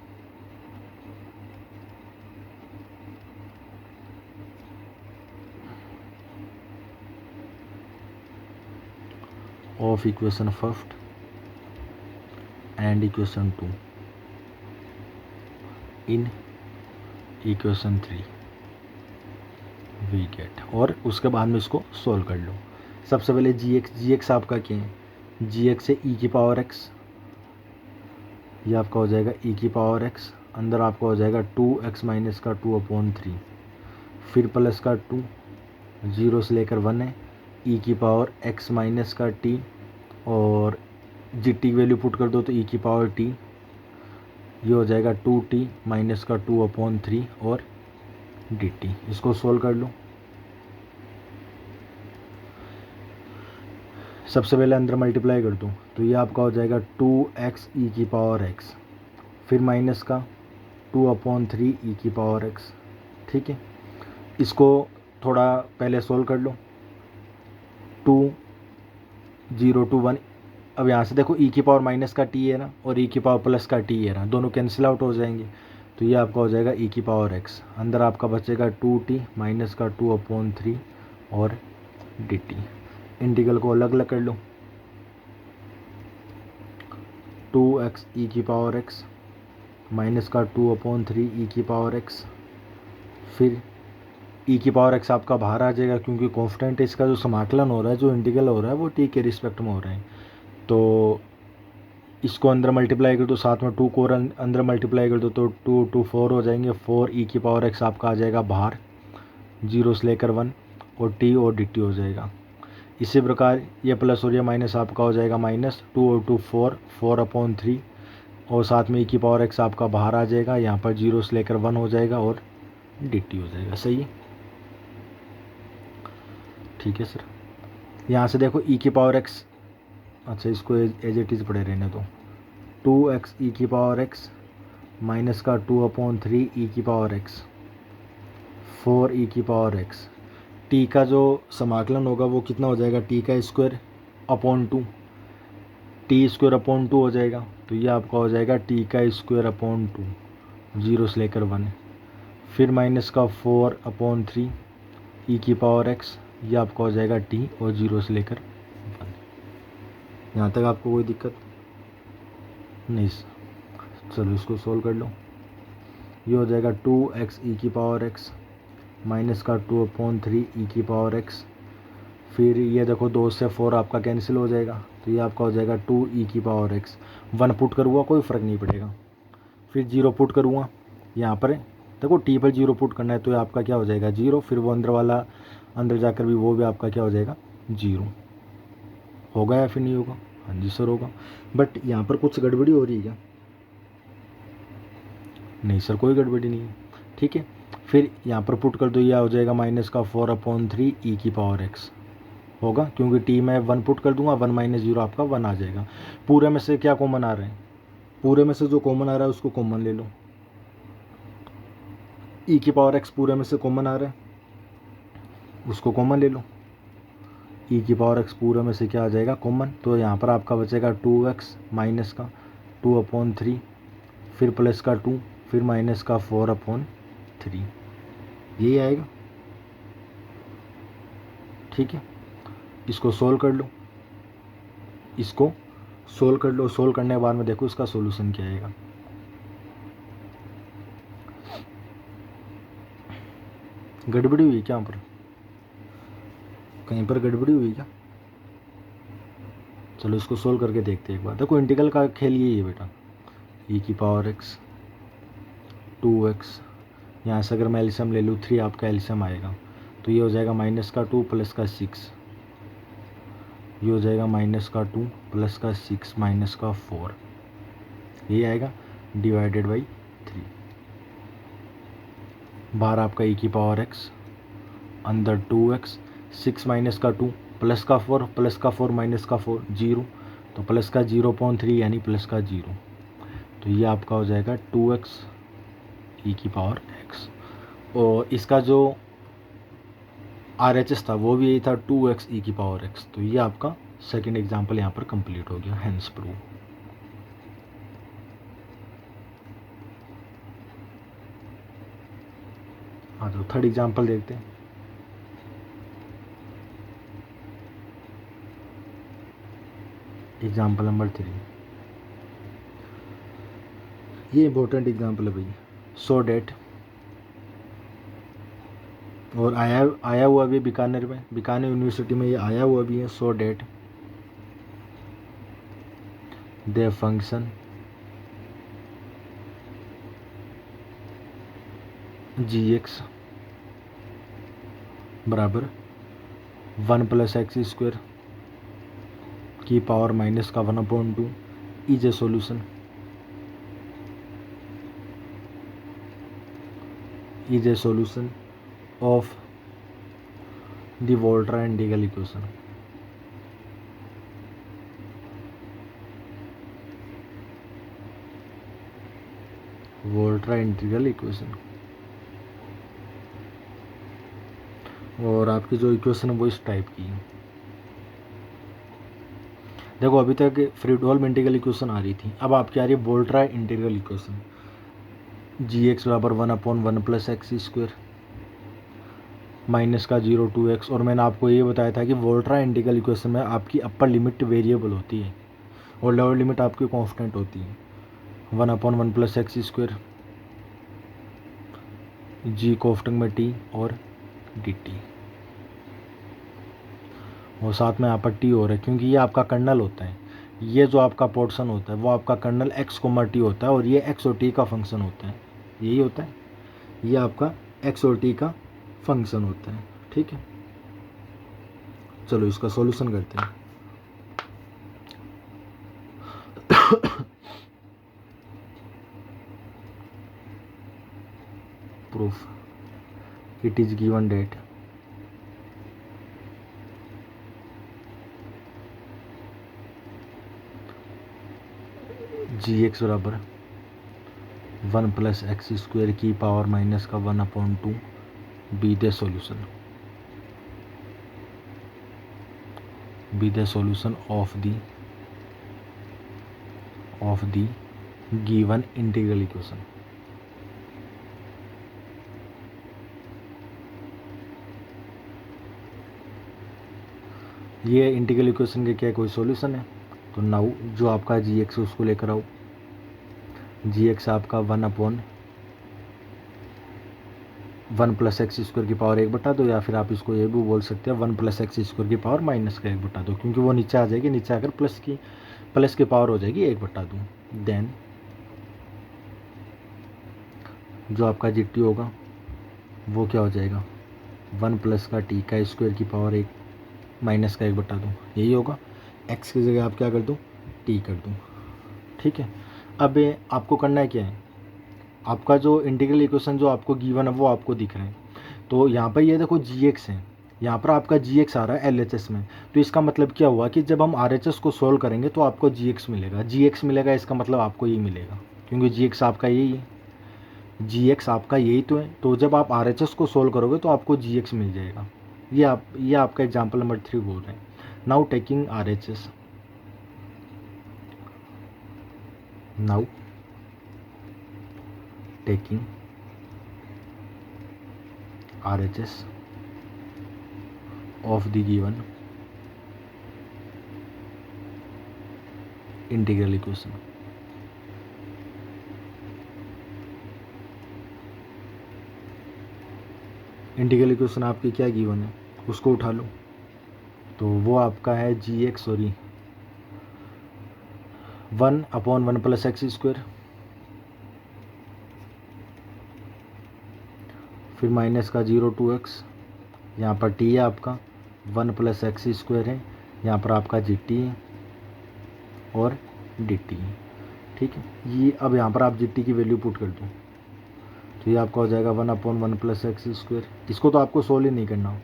of equation first and equation 2 in equation 3 we get, और उसके बाद में इसको सॉल्व कर लो। सबसे पहले gx आपका क्या है, gx है e की पावर x, ये आपका हो जाएगा e की पावर x, अंदर आपका हो जाएगा 2x माइनस का 2/3, फिर प्लस का 2 0 से लेकर 1 है, ई की पावर x माइनस का t, और जी टी की वैल्यू पुट कर दो तो ई की पावर t, ये हो जाएगा 2t माइनस का 2/3 और dt। इसको सोल्व कर लो। सबसे पहले अंदर मल्टीप्लाई कर दूँ तो ये आपका हो जाएगा 2x ई की पावर x, फिर माइनस का 2/3 ई की पावर x। ठीक है, इसको थोड़ा पहले सोल्व कर लो। 2 0 to 1, अब यहाँ से देखो ई की पावर माइनस का t है ना, और ई की पावर प्लस का t है ना, दोनों कैंसिल आउट हो जाएंगे, तो ये आपका हो जाएगा ई की पावर x। अंदर आपका बचेगा 2t माइनस का 2/3 और dt। इंटीग्रल को अलग अलग कर लो। 2x ई की पावर x माइनस का 2/3 ई की पावर x, फिर ई की पावर x आपका बाहर आ जाएगा क्योंकि कॉन्स्टेंट इसका जो समाकलन हो रहा है, जो इंटीग्रल हो रहा है वो t के रिस्पेक्ट में हो रहा है। तो इसको अंदर मल्टीप्लाई कर दो, साथ में 2 को अंदर मल्टीप्लाई कर दो तो 2 2 4 हो जाएंगे। 4 ई की पावर x आपका आ जाएगा बाहर 0 से लेकर 1, और t और dt हो जाएगा। इसी प्रकार ये प्लस और ये माइनस आपका हो जाएगा माइनस 2 और 2 4, 4/3, और साथ में ई की पावर x आपका बाहर आ जाएगा, यहाँ पर 0 से लेकर 1 हो जाएगा और dt हो जाएगा। सही है, ठीक है सर। यहाँ से देखो ई की पावर x, अच्छा इसको एज इट इज़ पड़े रहने दो। 2x ई की पावर x माइनस का 2/3 ई की पावर x, 4 ई की पावर x। टी का जो समाकलन होगा वो कितना हो जाएगा, टी का square upon 2, T square upon 2 हो जाएगा, तो ये आपका हो जाएगा टी का स्क्वायर अपॉन 2, 0 से लेकर 1। फिर माइनस का 4/3 ई की पावर x, ये आपका हो जाएगा टी और 0 से लेकर 1। यहाँ तक आपको कोई दिक्कत नहीं? चलो इसको सोल्व कर लो। ये हो जाएगा 2x ई की पावर x माइनस का 2/3 ई की पावर x, फिर ये देखो 2 से 4 आपका कैंसिल हो जाएगा, तो ये आपका हो जाएगा 2 ई की पावर x। 1 पुट करूँगा कोई फ़र्क नहीं पड़ेगा, फिर 0 पुट करूँगा यहाँ पर, देखो टी पर 0 पुट करना है तो ये आपका क्या हो जाएगा 0, फिर वो अंदर वाला अंदर जाकर भी वो भी आपका क्या हो जाएगा 0। होगा या फिर नहीं होगा? हाँ जी सर होगा, बट यहाँ पर कुछ गड़बड़ी हो रही है क्या? नहीं सर कोई गड़बड़ी नहीं है। ठीक है, फिर यहाँ पर पुट कर दो, यह हो जाएगा माइनस का 4/3 ई की पावर x होगा, क्योंकि टी में 1 पुट कर दूंगा, 1 माइनस 0 आपका 1 आ जाएगा। पूरे में से क्या कॉमन आ रहा है? पूरे में से जो कॉमन आ रहा है उसको कॉमन ले लो। ई की पावर x पूरे में से कॉमन आ रहा है, उसको कॉमन ले लो। ई की पावर x पूरे में से क्या आ जाएगा कॉमन, तो यहाँ पर आपका बचेगा 2x माइनस का 2/3, फिर प्लस का 2, फिर माइनस का 4/3, यही आएगा। ठीक है, इसको सोल्व कर लो, इसको सोल्व कर लो। सोल्व करने के बाद में देखो इसका सॉल्यूशन क्या आएगा। गड़बड़ी हुई क्या? पर कहीं पर गड़बड़ी हुई क्या? चलो इसको सोल्व करके देखते हैं एक बार। देखो इंटीग्रल का खेल यही है बेटा, ई की पावर x 2x, यहाँ से अगर मैं एलसीएम ले लूँ 3 आपका एलसीएम आएगा, तो ये हो जाएगा माइनस का 2 प्लस का 6, ये हो जाएगा माइनस का 2 प्लस का 6 माइनस का 4, ये आएगा डिवाइडेड बाई 3। बाहर आपका ई की पावर x, अंदर 2x, 6 माइनस का 2 प्लस का 4, प्लस का 4 माइनस का 4 0, तो प्लस का 0/3 यानी प्लस का 0, तो ये आपका हो जाएगा 2x ई की पावर x। और इसका जो RHS था वो भी यही था 2x ई की पावर x। तो ये आपका सेकंड एग्जाम्पल यहाँ पर कंप्लीट हो गया, हेंस प्रूव। हाँ तो थर्ड एग्जाम्पल देखते हैं। एग्जाम्पल नंबर 3, ये इंपॉर्टेंट एग्जाम्पल है भैया। सो डेट, और आया हुआ भी बीकानेर में, बीकानेर यूनिवर्सिटी में ये आया हुआ भी है। सो डेट द फंक्शन gx बराबर वन प्लस एक्स स्क्वायर की पावर माइनस का 1/2 is a solution of the Volterra integral equation. Volterra integral equation. और आपकी जो इक्वेशन है वो इस टाइप की है। देखो अभी तक फ्रीडहोल्म इंटीग्रल इक्वेशन आ रही थी, अब आपकी आ रही है वोल्ट्रा इंटीग्रल इक्वेशन। gx बराबर 1/1 प्लस एक्स स्क्वायर माइनस का 0 टू एक्स। और मैंने आपको ये बताया था कि वोल्ट्रा इंटीग्रल इक्वेशन में आपकी अपर लिमिट वेरिएबल होती है और लोअर लिमिट आपकी कांस्टेंट होती है। 1/1 प्लस एक्स स्क्वायर जी कोफ्टन में टी और डी टी, और साथ में यहाँ पर टी हो रहा है क्योंकि ये आपका कर्नल होता है। ये जो आपका पोर्शन होता है वो आपका कर्नल एक्स कोमा टी होता है और ये एक्स और टी का फंक्शन होता है। यही होता है, ये आपका एक्स और टी का फंक्शन होता है। ठीक है, चलो इसका सॉल्यूशन करते हैं। Proof, it is given that gx बराबर 1 प्लस एक्स स्क्वायर की पावर माइनस का 1/2 be the solution of the given integral equation. ये इंटीग्रल इक्वेशन के क्या कोई सॉल्यूशन है? तो नाउ जो आपका gx है उसको लेकर आओ। gx आपका 1/1 प्लस एक्स स्क्वायर की पावर 1/2, या फिर आप इसको ये भी बोल सकते हैं 1 प्लस एक्स स्क्वायर की पावर माइनस का 1/2, क्योंकि वो नीचे आ जाएगी, नीचे आकर प्लस की पावर हो जाएगी 1/2। देन जो आपका gt होगा वो क्या हो जाएगा 1 प्लस का टी का स्क्वायर की पावर 1 माइनस का 1/2, यही होगा। x की जगह आप क्या कर दो t कर दो। ठीक है, अब आपको करना है क्या है, आपका जो इंटीग्रल इक्वेशन जो आपको गिवन है वो आपको दिख रहा है। तो यहाँ पर ये देखो gx है, यहाँ पर आपका gx आ रहा है LHS में। तो इसका मतलब क्या हुआ कि जब हम RHS को सोल्व करेंगे तो आपको gx मिलेगा, इसका मतलब आपको ये मिलेगा क्योंकि gx आपका यही है, gx आपका यही तो है। तो जब आप RHS को सोल्व करोगे तो आपको gx मिल जाएगा। ये आपका एग्जाम्पल नंबर 3 बोल रहे हैं। Now taking RHS, now taking RHS of the given integral equation। Integral equation आपकी क्या गिवन है उसको उठा लो। तो वो आपका है gx 1/1 प्लस एक्स स्क्वायर, फिर माइनस का 0 टू एक्स, यहाँ पर t है आपका 1 प्लस एक्स स्क्वायर है, यहाँ पर आपका gt है और dt है। ठीक है, ये अब यहाँ पर आप gt की वैल्यू पुट कर दो तो ये आपका हो जाएगा 1/1 प्लस एक्स स्क्वायर। इसको तो आपको सोल्व ही नहीं करना हो,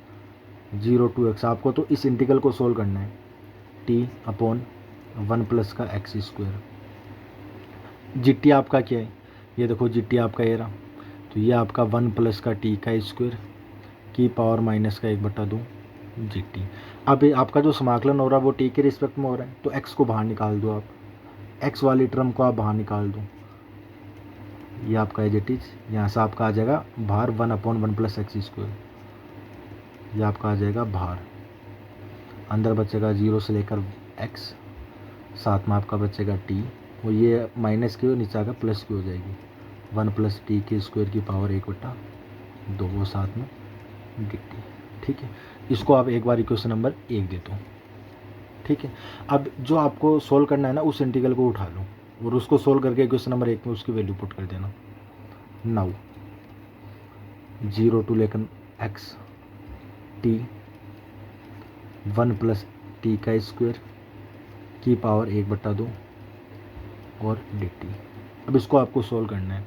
0 टू एक्स, आपको तो इस इंटीग्रल को सोल्व करना है t/1 प्लस का एक्स स्क्वायर। gt आपका क्या है, ये देखो gt आपका ये रहा, तो ये आपका 1 प्लस का t का स्क्वायर की पावर माइनस का 1/2 gt। अब आपका जो समाकलन हो रहा है वो t के रिस्पेक्ट में हो रहा है, तो x को बाहर निकाल दो, आप x वाली टर्म को आप बाहर निकाल दो, ये आपका एज इट इज, यहाँ से आपका आ जाएगा बाहर 1/1 प्लस एक्स स्क्वायर, ये आपका आ जाएगा बाहर, अंदर बचेगा 0 से लेकर x, साथ में आपका बचेगा t, और ये माइनस की नीचे आकर प्लस की हो जाएगी 1 प्लस टी के स्क्वायर की पावर 1/2, वो साथ में dt। ठीक है, इसको आप एक बार इक्वेशन नंबर 1 दे दो। ठीक है, अब जो आपको सोल्व करना है ना उस इंटीग्रल को उठा लो और उसको सोल्व करके इक्वेशन नंबर 1 में उसकी वैल्यू पुट कर देना। नाउ 0 टू लेकर x t 1 प्लस टी का स्क्वायर की पावर 1/2 और dt। अब इसको आपको सोल्व करना है।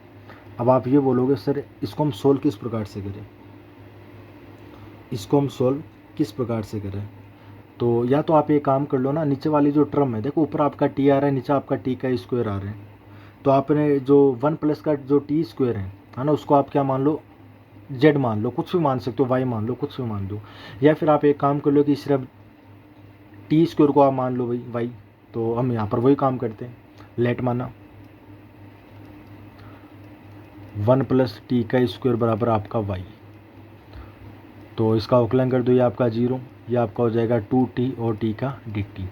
अब आप ये बोलोगे सर इसको हम सोल्व किस प्रकार से करें, इसको हम सोल्व किस प्रकार से करें। तो या तो आप ये काम कर लो ना, नीचे वाली जो टर्म है देखो, ऊपर आपका टी आ रहा है, नीचे आपका टी का स्क्वायर आ रहा है, तो आपने जो 1 प्लस का जो टी स्क्वायर है ना, उसको आप क्या मान लो, जेड मान लो, कुछ भी मान सकते हो, वाई मान लो, कुछ भी मान लो। या फिर आप एक काम कर लो कि सिर्फ टी स्क्वायर को आप मान लो भाई वाई। तो हम यहाँ पर वही काम करते हैं, लेट माना 1 प्लस टी का स्क्वायर बराबर आपका वाई। तो इसका अवकलन कर दो, ये आपका 0, ये आपका हो जाएगा 2t और t का dt,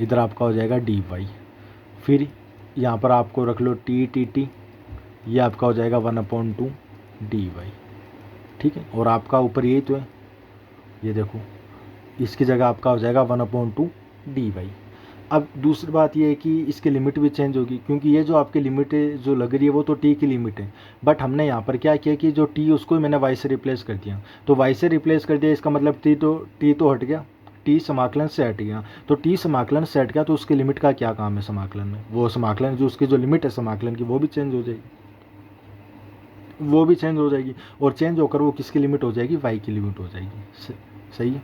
इधर आपका हो जाएगा dy। फिर यहाँ पर आपको रख लो t, ये आपका हो जाएगा 1/2 dy। ठीक है, और आपका ऊपर यही तो है, ये देखो इसकी जगह आपका हो जाएगा 1/2 dy। अब दूसरी बात ये है कि इसकी लिमिट भी चेंज होगी, क्योंकि ये जो आपकी लिमिट है जो लग रही है वो तो टी की लिमिट है, बट हमने यहाँ पर क्या किया कि जो टी उसको ही मैंने वाई से रिप्लेस कर दिया। तो वाई से रिप्लेस कर दिया, इसका मतलब टी तो हट गया, टी समाकलन से हट गया। तो टी समाकलन से हट गया तो उसकी लिमिट का क्या काम है समाकलन में, वो समाकलन जो उसकी जो लिमिट है समाकलन की वो भी चेंज हो जाएगी, वो भी चेंज हो जाएगी, और चेंज होकर वो किसकी लिमिट हो जाएगी, वाई की लिमिट हो जाएगी। सही है,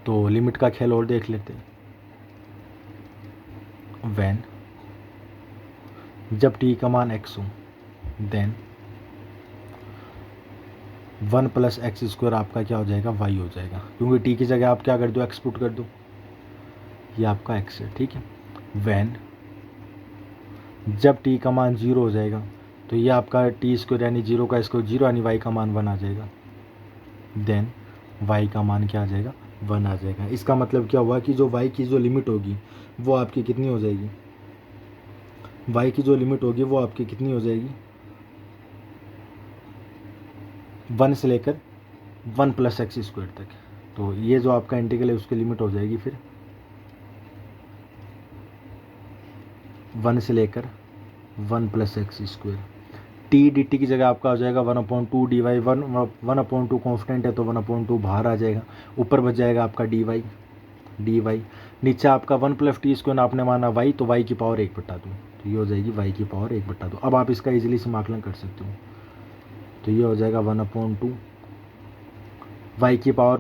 तो लिमिट का खेल और देख लेते हैं। वैन जब t का मान x हो, देन 1 प्लस एक्स स्क्वायर आपका क्या हो जाएगा, y हो जाएगा, क्योंकि t की जगह आप क्या कर दो, x पुट कर दो, ये आपका x है। ठीक है, वैन जब t का मान 0 हो जाएगा, तो ये आपका टी स्क्वायर यानी 0 का स्क्वायर 0 यानी y का मान 1 आ जाएगा, देन y का मान क्या आ जाएगा, 1 आ जाएगा। इसका मतलब क्या हुआ कि जो y की जो लिमिट होगी वो आपकी कितनी हो जाएगी, y की जो लिमिट होगी वो आपकी कितनी हो जाएगी, 1 से लेकर 1 प्लस एक्स स्क्वायर तक। तो ये जो आपका इंटीग्रल है उसकी लिमिट हो जाएगी फिर 1 से लेकर 1 plus x square. T D T की जगह आपका हो जाएगा 1/2 डी वाई, 1/2 कॉन्स्टेंट है तो 1/2 बाहर आ जाएगा, ऊपर बच जाएगा आपका डी वाई। नीचे आपका 1 प्लस टी स्क्वायर आपने माना वाई, तो वाई की पावर 1/2, तो ये हो जाएगी वाई की पावर 1/2। अब आप इसका इजीली समाकलन कर सकते हो, तो ये हो जाएगा 1/2 वाई की पावर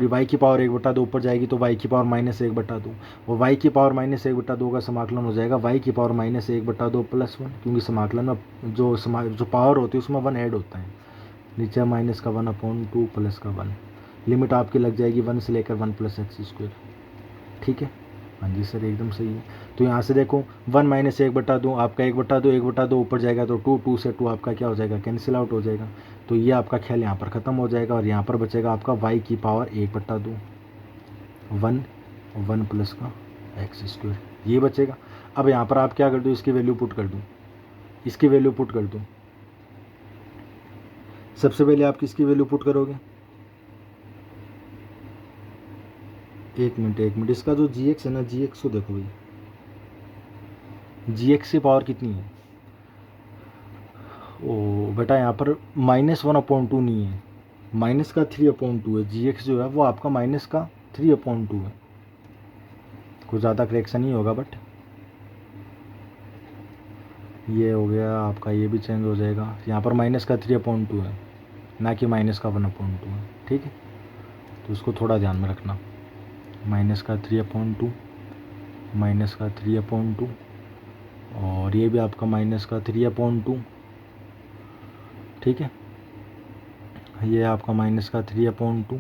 वाई की पावर 1/2 ऊपर जाएगी तो वाई की पावर -1/2, और वाई की पावर -1/2 का समाकलन हो जाएगा वाई की पावर -1/2 + 1, क्योंकि समाकलन में जो पावर होती है उसमें 1 ऐड होता है, नीचे माइनस का 1/2 प्लस का 1। लिमिट आपकी लग जाएगी 1 से लेकर 1 प्लस एक्स स्क्वायर। ठीक है, हाँ जी सर एकदम सही है। तो यहाँ से देखो 1 - 1/2 आपका 1/2 ऊपर जाएगा तो 2 से 2 आपका क्या हो जाएगा, कैंसिल आउट हो जाएगा। तो ये आपका ख्याल यहाँ पर ख़त्म हो जाएगा, और यहाँ पर बचेगा आपका वाई की पावर 1/2 1 प्लस का एक्स स्क्वायर, ये बचेगा। अब यहाँ पर आप क्या कर दो, इसकी वैल्यू पुट कर दो, इसकी वैल्यू पुट कर दो। सबसे पहले आप किसकी वैल्यू पुट करोगे, एक मिनट, इसका जो जी एक्स है ना, जी एक्स को देखो भाई, जी एक्स की पावर कितनी है, ओ बेटा यहाँ पर -1/2 नहीं है, माइनस का 3/2 है। जी एक्स जो है वो आपका माइनस का 3/2 है, कुछ ज़्यादा करेक्शन नहीं होगा, बट ये हो गया आपका, ये भी चेंज हो जाएगा। यहाँ पर माइनस का 3/2 है, ना कि माइनस का 1/2 है। ठीक है, तो इसको थोड़ा ध्यान में रखना, माइनस का 3/2, माइनस का 3/2, और ये भी आपका माइनस का 3/2। ठीक है, ये आपका माइनस का 3/2,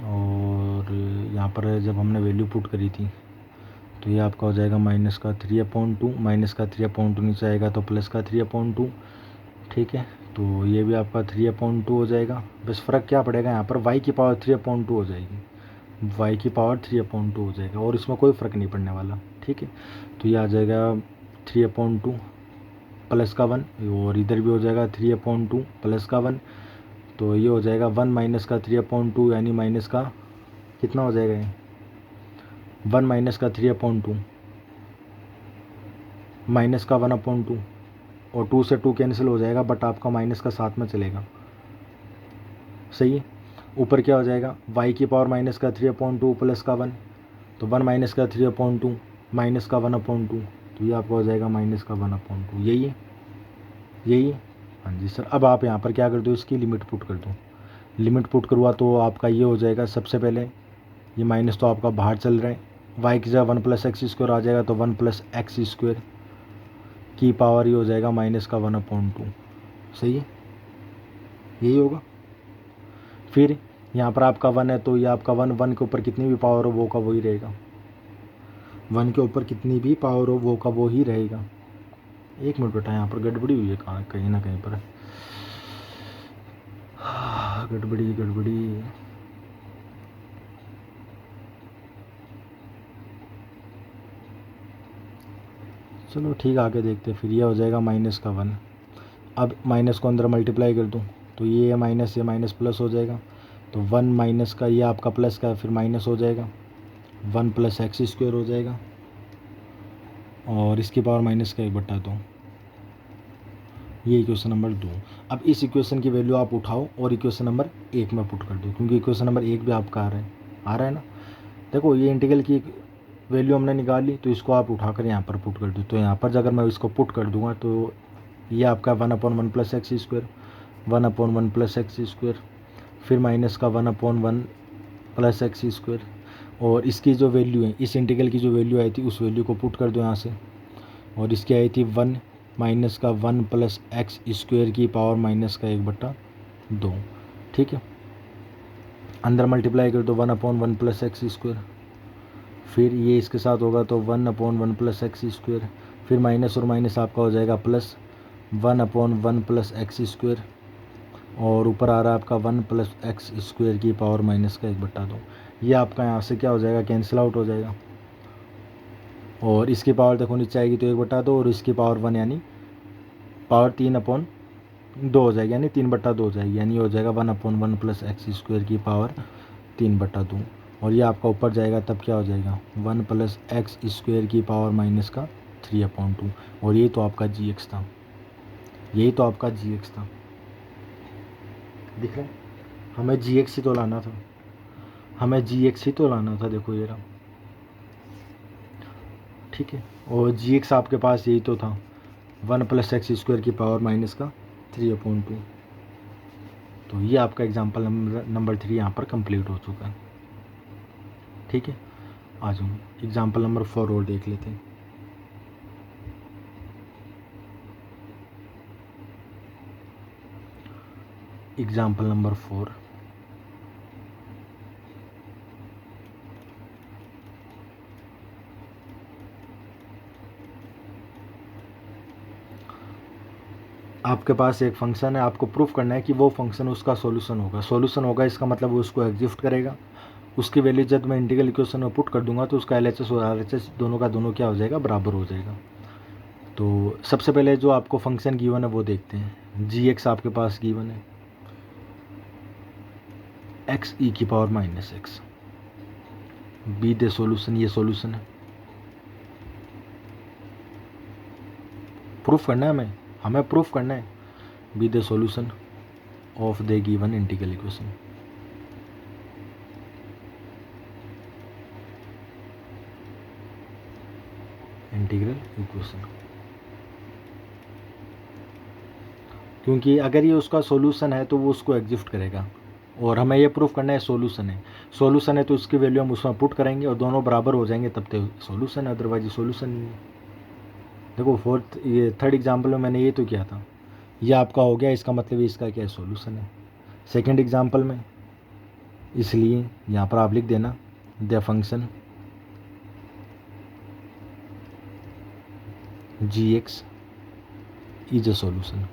और यहाँ पर जब हमने वैल्यू पुट करी थी तो ये आपका हो जाएगा माइनस का 3/2, माइनस का 3/2 नीचे आएगा तो प्लस का 3/2। ठीक है, तो ये भी आपका 3/2 हो जाएगा। बस फ़र्क क्या पड़ेगा, यहाँ पर y की पावर 3/2 हो जाएगी, y की पावर 3/2 हो जाएगा, और इसमें कोई फ़र्क नहीं पड़ने वाला। ठीक है, तो ये आ जाएगा 3/2 प्लस का 1, और इधर भी हो जाएगा 3/2 प्लस का 1, तो ये हो जाएगा 1 माइनस का 3/2 यानी माइनस का कितना हो जाएगा, ये 1 माइनस का 3/2 माइनस का 1/2, और 2 से 2 कैंसिल हो जाएगा, बट आपका माइनस का साथ में चलेगा, सही है। ऊपर क्या हो जाएगा, y की पावर माइनस का 3/2 प्लस का 1, तो 1 माइनस का 3/2 माइनस का 1/2, तो ये आपका हो जाएगा माइनस का 1/2। यही है, यही है। हाँ जी सर। अब आप यहाँ पर क्या कर दो, इसकी लिमिट पुट कर दो। लिमिट पुट करवा तो आपका ये हो जाएगा, सबसे पहले ये माइनस तो आपका बाहर चल रहा है, y की जगह 1 + x² आ जाएगा, तो 1 + x² की पावर ये हो जाएगा माइनस का 1/2। सही है, यही होगा। फिर यहाँ पर आपका 1 है, तो ये आपका 1 के ऊपर कितनी भी पावर हो वो का वही रहेगा, 1 के ऊपर कितनी भी पावर हो वो का वो ही रहेगा। एक मिनट बेटा, यहाँ पर गड़बड़ी हुई है कहाँ, कहीं ना कहीं पर गड़बड़ी गड़बड़ी। चलो ठीक, आगे देखते। फिर ये हो जाएगा माइनस का 1। अब माइनस को अंदर मल्टीप्लाई कर दूँ तो ये माइनस प्लस हो जाएगा, तो 1 माइनस का ये आपका प्लस का फिर माइनस हो जाएगा, 1 + x² हो जाएगा, और इसकी पावर माइनस का 1/2। ये इक्वेशन नंबर 2। अब इस इक्वेशन की वैल्यू आप उठाओ और इक्वेशन नंबर 1 में पुट कर दो, क्योंकि इक्वेशन नंबर 1 भी आपका आ रहा है ना। देखो ये इंटीग्रल की वैल्यू हमने निकाली, तो इसको आप उठाकर यहाँ पर पुट कर दो। तो यहाँ पर अगर मैं इसको पुट कर दूंगा तो ये आपका 1/1 + x², 1/1 + x², फिर माइनस का 1/1 + x², और इसकी जो वैल्यू है, इस इंटीग्रल की जो वैल्यू आई थी उस वैल्यू को पुट कर दो यहाँ से, और इसकी आई थी 1 माइनस का 1 + x² की पावर माइनस का 1/2। ठीक है, अंदर मल्टीप्लाई कर दो 1/1 + x², फिर ये इसके साथ होगा तो 1/1 + x², फिर माइनस और माइनस आपका हो जाएगा प्लस 1/1 + x², और ऊपर आ रहा है आपका 1 + x² की पावर माइनस का 1/2। ये आपका यहाँ से क्या हो जाएगा, कैंसिल आउट हो जाएगा, और इसकी पावर देखो नीचे आएगी तो 1/2, और इसकी पावर 1 यानी पावर 3/2 हो जाएगी, यानी 3/2 हो जाएगी, यानी हो जाएगा 1/1 + x² की पावर 3/2। और ये आपका ऊपर जाएगा तब क्या हो जाएगा, 1 + x² की पावर माइनस का 3/2। और ये तो आपका gx था, यही तो आपका gx था। दिख रहा है, हमें gx ही तो लाना था, हमें gx ही तो लाना था। देखो ये रहा, ठीक है। और gx आपके पास यही तो था, 1 + x² की पावर माइनस का 3/2। तो ये आपका एग्जाम्पल नंबर 3 यहाँ पर कंप्लीट हो चुका है। ठीक है, आ जाओ एग्जाम्पल नंबर 4 और देख लेते हैं। एग्जाम्पल नंबर 4, आपके पास एक फंक्शन है, आपको प्रूफ करना है कि वो फंक्शन उसका सॉल्यूशन होगा। सॉल्यूशन होगा इसका मतलब वो उसको एग्जिस्ट करेगा, उसकी वैल्यू जब मैं इंटीग्रल इक्वेशन में पुट कर दूंगा तो उसका LHS और RHS दोनों का दोनों क्या हो जाएगा, बराबर हो जाएगा। तो सबसे पहले जो आपको फंक्शन गिवन है वो देखते हैं। gx आपके पास गिवन है, x(e⁻x), बी द सॉल्यूशन, ये सॉल्यूशन है। प्रूफ करना है हमें प्रूफ करना है, B the solution of the given integral equation. Integral equation, क्योंकि अगर ये उसका सॉल्यूशन है तो वो उसको एग्जिस्ट करेगा, और हमें ये प्रूफ करना है सॉल्यूशन है। सॉल्यूशन है तो उसकी वैल्यू हम उसमें पुट करेंगे और दोनों बराबर हो जाएंगे तब तो सॉल्यूशन है, अदरवाइज ये सॉल्यूशन नहीं है। देखो ये थर्ड एग्जाम्पल में मैंने ये तो किया था, ये आपका हो गया, इसका मतलब इसका क्या है, सॉल्यूशन है। सेकंड एग्जाम्पल में इसलिए यहाँ पर आप लिख देना the function gx is a solution.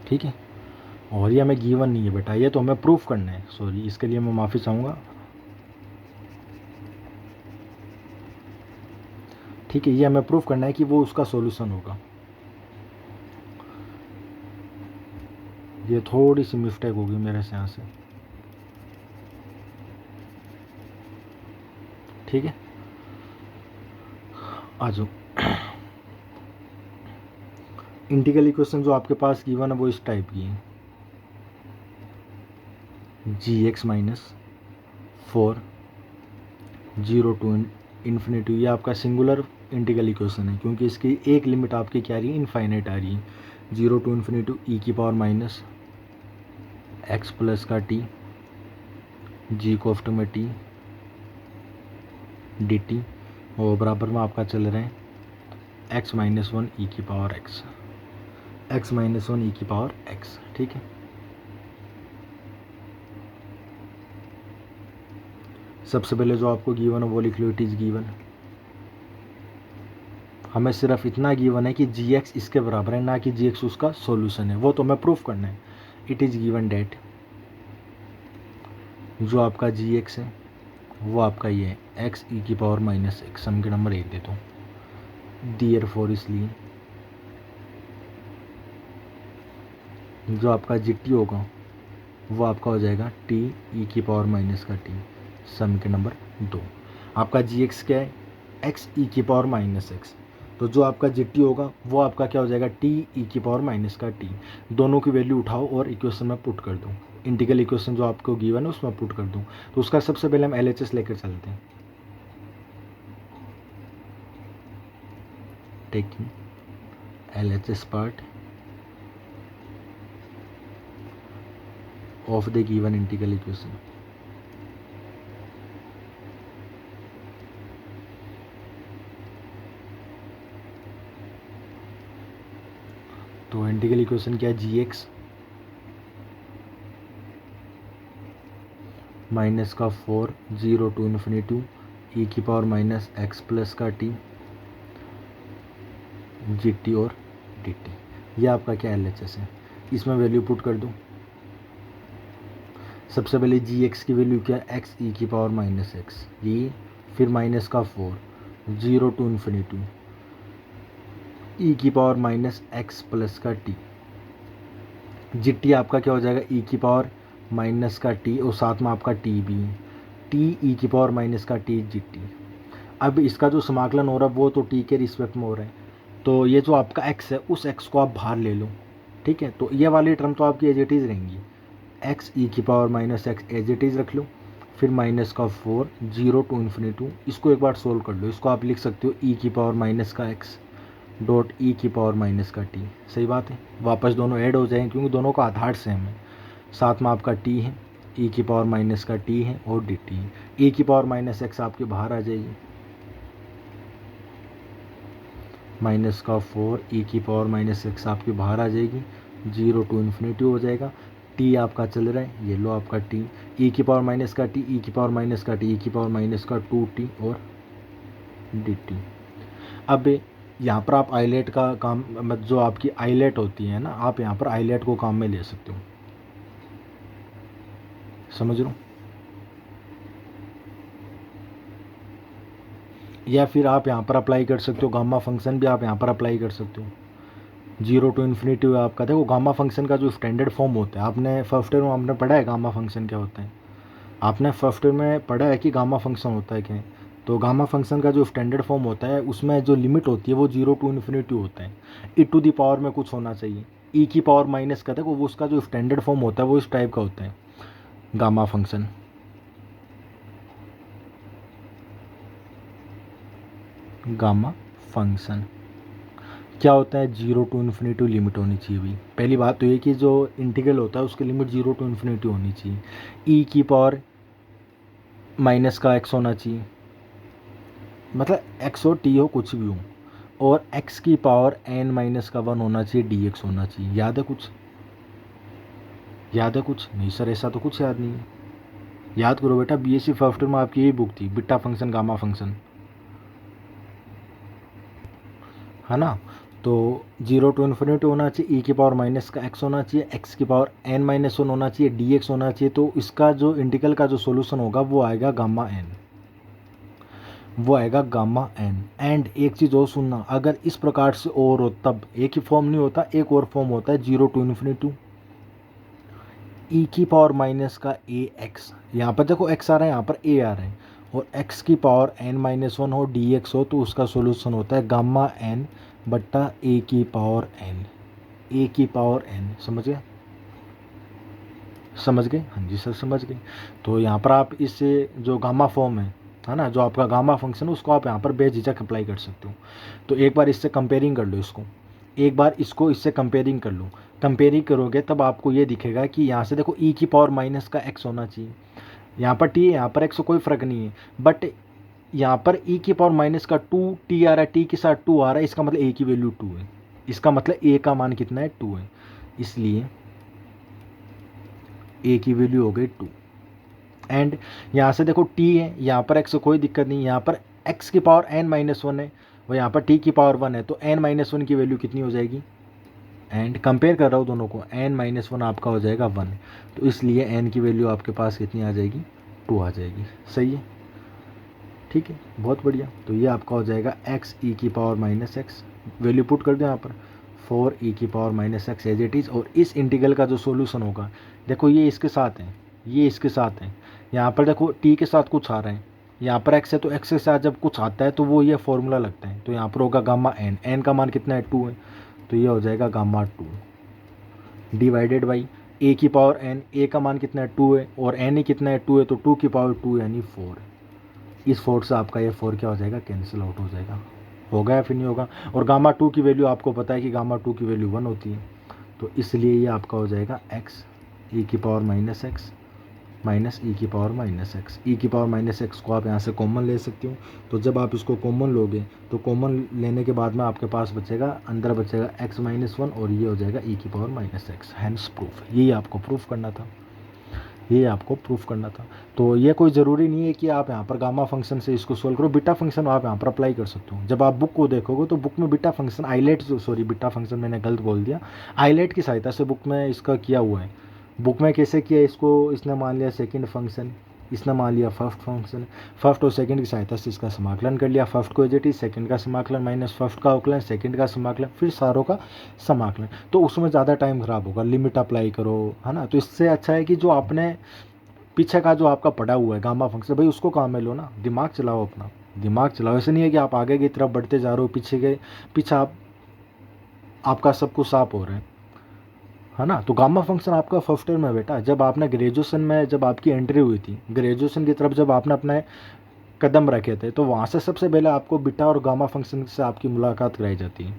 ठीक है, और ये हमें गिवन नहीं है बेटा, ये तो हमें प्रूफ करना है। सॉरी, इसके लिए मैं माफ़ी चाहूँगा। ठीक है, ये हमें प्रूफ करना है कि वो उसका सॉल्यूशन होगा। ये थोड़ी सी मिस्टेक होगी मेरे से यहाँ से। ठीक है, आ जाओ। इंटीग्रल इक्वेशन जो आपके पास गिवन है वो इस टाइप की है, gx माइनस 4 0 टू इन्फिनिटी। ये आपका सिंगुलर इंटीग्रल इक्वेशन है क्योंकि इसकी एक लिमिट आपकी क्या आ रही है, इनफाइनाइट आ रही है। 0 टू इन्फिनिटी ई की पावर माइनस एक्स प्लस का टी जी कोफ्ट में टी डी टी, और बराबर में आपका चल रहे हैं एक्स माइनस 1 ई की पावर एक्स, एक्स माइनस 1 ई की पावर एक्स। ठीक है, सबसे पहले जो आपको गिवन है वो लिख लो, इट इज़ गिवन। हमें सिर्फ इतना गिवन है कि जी एक्स इसके बराबर है, ना कि जी एक्स उसका सॉल्यूशन है, वो तो हमें प्रूफ करना है। इट इज़ गिवन डेट जो आपका जी एक्स है वो आपका ये है एक्स ई की पावर माइनस एक्स, सम के नंबर 1 देता हूँ दियर फोर, इसलिए जो आपका जी टी होगा वो आपका हो जाएगा टी ई की पावर माइनस का टी, सम के नंबर 2। आपका जी एक्स क्या है, एक्स ई की पावर माइनस एक्स, तो जो आपका जी टी होगा वो आपका क्या हो जाएगा, टी ई की पावर माइनस का टी। दोनों की वैल्यू उठाओ और इक्वेशन में पुट कर दो, इंटीग्रल इक्वेशन जो आपको गिवन है उसमें पुट कर दूँ। तो उसका सबसे पहले हम LHS लेकर चलते हैं। Taking LHS part of the given integral equation. तो इंटीग्रल इक्वेशन क्या है, जी एक्स माइनस का 4 0 टू इन्फिनिटी ई की पावर माइनस एक्स प्लस का टी जी टी और डी टी, यह आपका क्या LHS है। इसमें वैल्यू पुट कर दूँ। सबसे पहले जी एक्स की वैल्यू क्या है, एक्स ई की पावर माइनस एक्स, ये फिर माइनस का 4 0 टू इन्फिनिटी ई की पावर माइनस एक्स प्लस का टी, जी टी आपका क्या हो जाएगा, ई की पावर माइनस का टी और साथ में आपका टी भी है, टी ई की पावर माइनस का टी जी टी। अब इसका जो समाकलन हो रहा है वो तो टी के रिस्पेक्ट में हो रहा है, तो ये जो आपका एक्स है उस एक्स को आप बाहर ले लो। ठीक है, तो ये वाली टर्म तो आपकी एज इट इज़ रहेंगी, एक्स ई की power minus x as it is रख लो, फिर माइनस का 4 0 टू इन्फिनिटी, इसको एक बार सोल्व कर लो। इसको आप लिख सकते हो ई की पावर माइनस का एक्स डॉट ई की पावर माइनस का टी। सही बात है, वापस दोनों ऐड हो जाएंगे क्योंकि दोनों का आधार सेम है। साथ में आपका टी है, ई की पावर माइनस का टी है और डी टी है। ई की पावर माइनस एक्स आपके बाहर आ जाएगी, माइनस का 4 ई की पावर माइनस एक्स आपके बाहर आ जाएगी, 0 टू इन्फिनिटी हो जाएगा। टी आपका चल रहा है, ये लो आपका टी ई की पावर माइनस का टी ई की पावर माइनस का टी ई की पावर माइनस का 2t और डी टी। अब यहाँ पर आप आइलेट का काम, मतलब जो आपकी आइलेट होती है ना, आप यहाँ पर आइलेट को काम में ले सकते हो, समझ लो। या फिर आप यहाँ पर अप्लाई कर सकते हो, गामा फंक्शन भी आप यहाँ पर अप्लाई कर सकते हो। 0 टू इन्फिनिटी आपका देखो, गामा फंक्शन का जो स्टैंडर्ड फॉर्म होता है, आपने फर्स्ट ईयर में आपने पढ़ा है गामा फंक्शन क्या होता है, आपने फर्स्ट ईयर में पढ़ा है कि गामा फंक्शन होता है क्या है। तो गामा फंक्शन का जो स्टैंडर्ड फॉर्म होता है उसमें जो लिमिट होती है वो 0 टू इन्फिनिटी होता है, ई टू दी पावर में कुछ होना चाहिए, ई की पावर माइनस का देखो वो उसका जो स्टैंडर्ड फॉर्म होता है वो इस टाइप का होता है गामा फंक्शन। गामा फंक्शन क्या होता है, 0 टू इन्फिनिटी लिमिट होनी चाहिए। भी पहली बात तो ये कि जो इंटीग्रल होता है उसकी लिमिट 0 टू इन्फिनिटी होनी चाहिए, ई की पावर माइनस का एक्स होना चाहिए, मतलब एक्स हो टी हो कुछ भी हो, और एक्स की पावर n माइनस का 1 होना चाहिए, डी एक्स होना चाहिए। याद है कुछ, याद है कुछ नहीं सर, ऐसा तो कुछ याद नहीं है। याद करो बेटा, BSc फर्स्ट ईयर में आपकी यही बुक थी, बीटा फंक्शन गामा फंक्शन, है ना। तो 0 टू इन्फिनिटी होना चाहिए, ई की पावर माइनस का एक्स होना चाहिए, एक्स की पावर n माइनस 1 होना चाहिए, डी एक्स होना चाहिए। तो इसका जो इंटीग्रल का जो सोल्यूशन होगा वो आएगा गामा n, वो आएगा गामा n। एंड एक चीज़ और सुनना, अगर इस प्रकार से और हो तब एक ही फॉर्म नहीं होता, एक और फॉर्म होता है 0 टू इन्फिनिटी ई की पावर माइनस का ए एक्स, यहाँ पर देखो एक्स आ रहा है, यहाँ पर ए आ रहा है, और एक्स की पावर n माइनस 1 हो, डी एक्स हो, तो उसका सोल्यूशन होता है गामा n बट्टा ए की पावर n। ए की पावर एन। समझ गए? समझ गए? हाँ जी सर समझ गए। तो यहाँ पर आप इससे जो गामा फॉर्म है ना, जो आपका गामा फंक्शन है, उसको आप यहाँ पर बेझिझक अप्लाई कर सकते हो। तो एक बार इससे कंपेयरिंग कर लो इसको, एक बार इसको इससे कंपेयरिंग कर लो। कंपेयरिंग करोगे तब आपको ये दिखेगा कि यहाँ से देखो ई की पावर माइनस का एक्स होना चाहिए, यहाँ पर टी है, यहाँ पर एक्स, कोई फ़र्क नहीं है। बट यहाँ पर ई की पावर माइनस का 2 टी आ रहा है, टी के साथ 2 आ रहा है, इसका मतलब ए की वैल्यू 2 है, इसका मतलब ए का मान कितना है 2 है, इसलिए ए की वैल्यू हो गई 2। एंड यहाँ से देखो टी है, यहाँ पर एक्स कोई दिक्कत नहीं, यहाँ पर एक्स की पावर एन माइनस 1 है और यहाँ पर टी की पावर 1 है, तो एन माइनस 1 की वैल्यू कितनी हो जाएगी, एंड कंपेयर कर रहा हूँ दोनों को, एन माइनस 1 आपका हो जाएगा 1, तो इसलिए एन की वैल्यू आपके पास कितनी आ जाएगी, 2 आ जाएगी। सही है, ठीक है, बहुत बढ़िया। तो ये आपका हो जाएगा एक्स ई की power minus x, value put कर दो यहाँ पर 4 ई की power minus x as it is. और इस इंटीग्रल का जो सॉल्यूशन होगा, देखो ये इसके साथ है, ये इसके साथ है, यहाँ पर देखो टी के साथ कुछ आ रहा है, यहाँ पर एक्स है, तो एक्स के साथ जब कुछ आता है तो वो ये फॉर्मूला लगता है, तो यहाँ पर होगा गामा एन, एन का मान कितना है 2 है, तो ये हो जाएगा गामा 2 डिवाइडेड बाई ए की पावर एन, ए का मान कितना है 2 है और एन ही कितना है 2 है, तो 2 की पावर 2 यानी 4। इस 4 से आपका ये 4 क्या हो जाएगा, कैंसिल आउट हो जाएगा। होगा या फिर नहीं होगा? और गामा 2 की वैल्यू आपको पता है कि गामा 2 की वैल्यू 1 होती है, तो इसलिए ये आपका हो जाएगा एक्स ई की पावर माइनस एक्स माइनस ई की पावर माइनस एक्स। ई की पावर माइनस एक्स को आप यहाँ से कॉमन ले सकते हो, तो जब आप इसको कॉमन लोगे तो कॉमन लेने के बाद में आपके पास बचेगा, अंदर बचेगा एक्स माइनस 1 और ये हो जाएगा ई की power minus x. Hence proof, यही आपको प्रूफ करना था, ये आपको प्रूफ करना था। तो ये कोई ज़रूरी नहीं है कि आप यहाँ पर गामा फंक्शन से इसको सोल्व करो, बीटा फंक्शन आप यहाँ पर अप्लाई कर सकते हो। जब आप बुक को देखोगे तो बुक में बीटा फंक्शन आइलेट, सॉरी बीटा फंक्शन मैंने गलत बोल दिया, आइलेट की सहायता से बुक में इसका किया हुआ है। बुक में कैसे किया इसको, इसने मान लिया सेकंड फंक्शन, इसने मान लिया फर्स्ट फंक्शन, फर्स्ट और सेकंड की सहायता से इसका समाकलन कर लिया, फर्स्ट को एज इट इज, सेकंड का समाकलन माइनस फर्स्ट का अवकलन, सेकंड का समाकलन, फिर सारों का समाकलन। तो उसमें ज़्यादा टाइम ख़राब होगा, लिमिट अप्लाई करो, है ना। तो इससे अच्छा है कि जो आपने पीछे का जो आपका पड़ा हुआ है गामा फंक्शन, भाई उसको काम में लो ना, दिमाग चलाओ अपना, दिमाग चलाओ। ऐसे नहीं है कि आप आगे की तरफ बढ़ते जा रहे हो, पीछे आपका सब कुछ साफ हो रहा है ना। तो गामा फंक्शन आपका फर्स्ट ईयर में बेटा, जब आपने ग्रेजुएशन में, जब आपकी एंट्री हुई थी ग्रेजुएशन की तरफ, जब आपने अपने कदम रखे थे, तो वहाँ से सबसे पहले आपको बीटा और गामा फंक्शन से आपकी मुलाकात कराई जाती है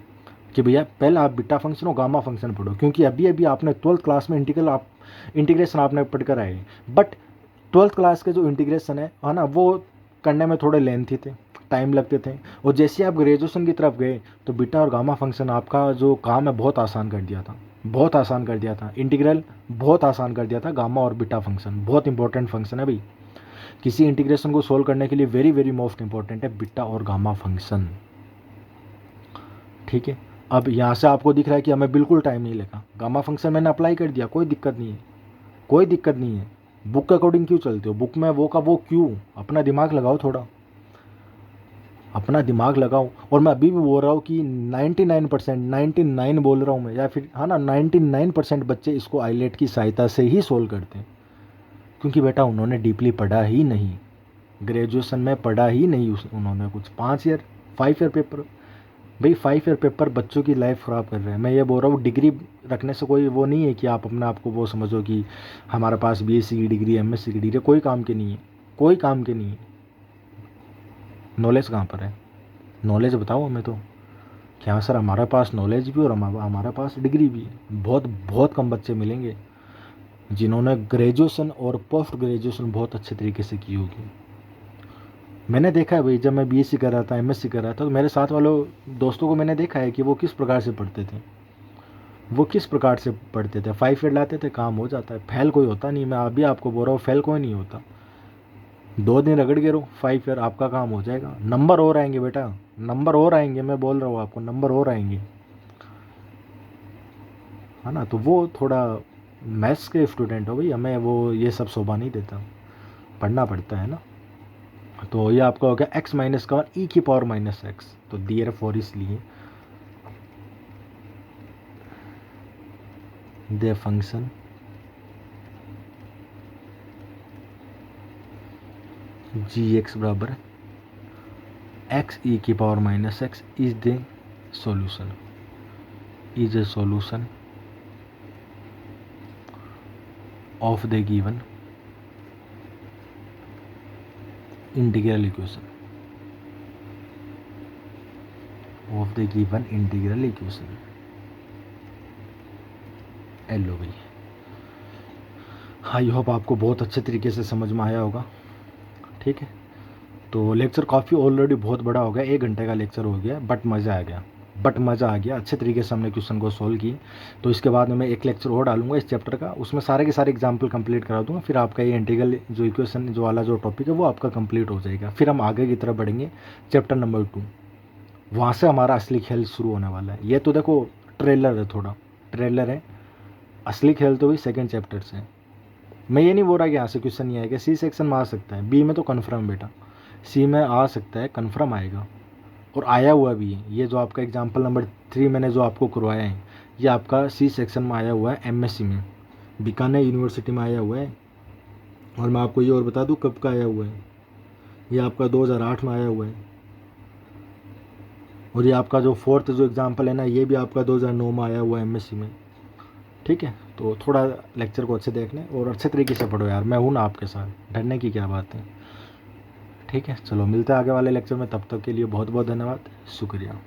कि भैया पहले आप बीटा फंक्शन और गामा फंक्शन पढ़ो, क्योंकि अभी अभी आपने 12th क्लास में इंटीग्रेशन आपने पढ़कर आए, बट 12th क्लास के जो इंटीग्रेशन है ना, वो करने में थोड़े लेंथी थे, टाइम लगते थे। और जैसे आप ग्रेजुएशन की तरफ गए तो बीटा और गामा फंक्शन आपका जो काम है बहुत आसान कर दिया था, बहुत आसान कर दिया था। इंटीग्रल बहुत आसान कर दिया था, गामा और बीटा फंक्शन बहुत इंपॉर्टेंट फंक्शन है भाई। किसी इंटीग्रेशन को सोल्व करने के लिए वेरी वेरी मोस्ट इंपॉर्टेंट है बीटा और गामा फंक्शन, ठीक है। अब यहाँ से आपको दिख रहा है कि हमें बिल्कुल टाइम नहीं लगा, गामा फंक्शन मैंने अप्लाई कर दिया, कोई दिक्कत नहीं है, कोई दिक्कत नहीं है। बुक के अकॉर्डिंग क्यों चलते हो, बुक में वो का वो क्यों, अपना दिमाग लगाओ थोड़ा, अपना दिमाग लगाओ। और मैं अभी भी बोल रहा हूँ कि 99% 99 बोल रहा हूँ मैं, या फिर हाँ ना 99% बच्चे इसको आईलेट की सहायता से ही सोल्व करते हैं, क्योंकि बेटा उन्होंने डीपली पढ़ा ही नहीं, ग्रेजुएशन में पढ़ा ही नहीं उन्होंने कुछ। 5 ईयर पेपर, भाई 5 ईयर पेपर बच्चों की लाइफ ख़राब कर रहे हैं। मैं ये बोल रहा हूँ डिग्री रखने से कोई वो नहीं है कि आप अपने आप को वो समझो कि हमारे पास बीएससी की डिग्री, एमएससी की डिग्री, कोई काम की नहीं है, कोई काम की नहीं है। नॉलेज कहाँ पर है, नॉलेज बताओ हमें तो। क्या सर हमारे पास नॉलेज भी और हमारे पास डिग्री भी है, बहुत बहुत कम बच्चे मिलेंगे जिन्होंने ग्रेजुएशन और पोस्ट ग्रेजुएशन बहुत अच्छे तरीके से की होगी। मैंने देखा है भाई, जब मैं बीएससी कर रहा था, एमएससी कर रहा था, तो मेरे साथ वालों दोस्तों को मैंने देखा है कि वो किस प्रकार से पढ़ते थे, वो किस प्रकार से पढ़ते थे। 5 ईयर लाते थे, काम हो जाता है, फेल कोई होता नहीं। मैं अभी आपको बोल रहा हूँ फेल कोई नहीं होता, 2 दिन रगड़ के रहो, 5 ईयर आपका काम हो जाएगा। नंबर और आएंगे बेटा, नंबर और आएंगे, मैं बोल रहा हूँ आपको, नंबर और आएंगे, है ना। तो वो थोड़ा मैथ्स के स्टूडेंट हो भाई, हमें वो ये सब शोभा नहीं देता, पढ़ना पड़ता है ना। तो ये आपका हो गया x माइनस का 1 ई की पावर माइनस एक्स, तो दियर फॉर इसलिए द फंक्शन जी एक्स बराबर एक्स ई की power minus x is the solution, is a solution of the given integral equation, of the given integral equation. लो भाई, आई होप आपको बहुत अच्छे तरीके से समझ में आया होगा। ठीक है, तो लेक्चर काफ़ी ऑलरेडी बहुत बड़ा हो गया, 1 घंटे का लेक्चर हो गया, बट मज़ा आ गया, अच्छे तरीके से हमने क्वेश्चन को सॉल्व किए। तो इसके बाद में मैं एक लेक्चर और डालूंगा इस चैप्टर का, उसमें सारे के सारे एग्जाम्पल कंप्लीट करा दूंगा, फिर आपका ये इंटीग्रल जो इक्वेशन जो वाला जो टॉपिक है वो आपका कंप्लीट हो जाएगा। फिर हम आगे की तरफ बढ़ेंगे चैप्टर नंबर 2, वहाँ से हमारा असली खेल शुरू होने वाला है। ये तो देखो ट्रेलर है, थोड़ा ट्रेलर है, असली खेल तो भी सेकेंड चैप्टर से। मैं ये नहीं बोल रहा कि यहाँ से क्वेश्चन नहीं आएगा, सी सेक्शन में आ सकता है, बी में तो कन्फर्म बेटा, सी में आ सकता है, कन्फर्म आएगा और आया हुआ भी है। ये जो आपका एग्जाम्पल नंबर 3 मैंने जो आपको करवाया है, ये आपका सी सेक्शन में आया हुआ है, एमएससी में, बीकानेर यूनिवर्सिटी में आया हुआ है। और मैं आपको ये और बता दूँ कब का आया हुआ है, ये आपका 2008 में आया हुआ है। और ये आपका जो 4th जो एग्जाम्पल है ना, ये भी आपका 2009 में आया हुआ है एमएससी में। ठीक है, तो थोड़ा लेक्चर को अच्छे देखने और अच्छे तरीके से पढ़ो यार, मैं हूँ ना आपके साथ, डरने की क्या बात है। ठीक है, चलो मिलते हैं आगे वाले लेक्चर में, तब तक के लिए बहुत बहुत धन्यवाद, शुक्रिया।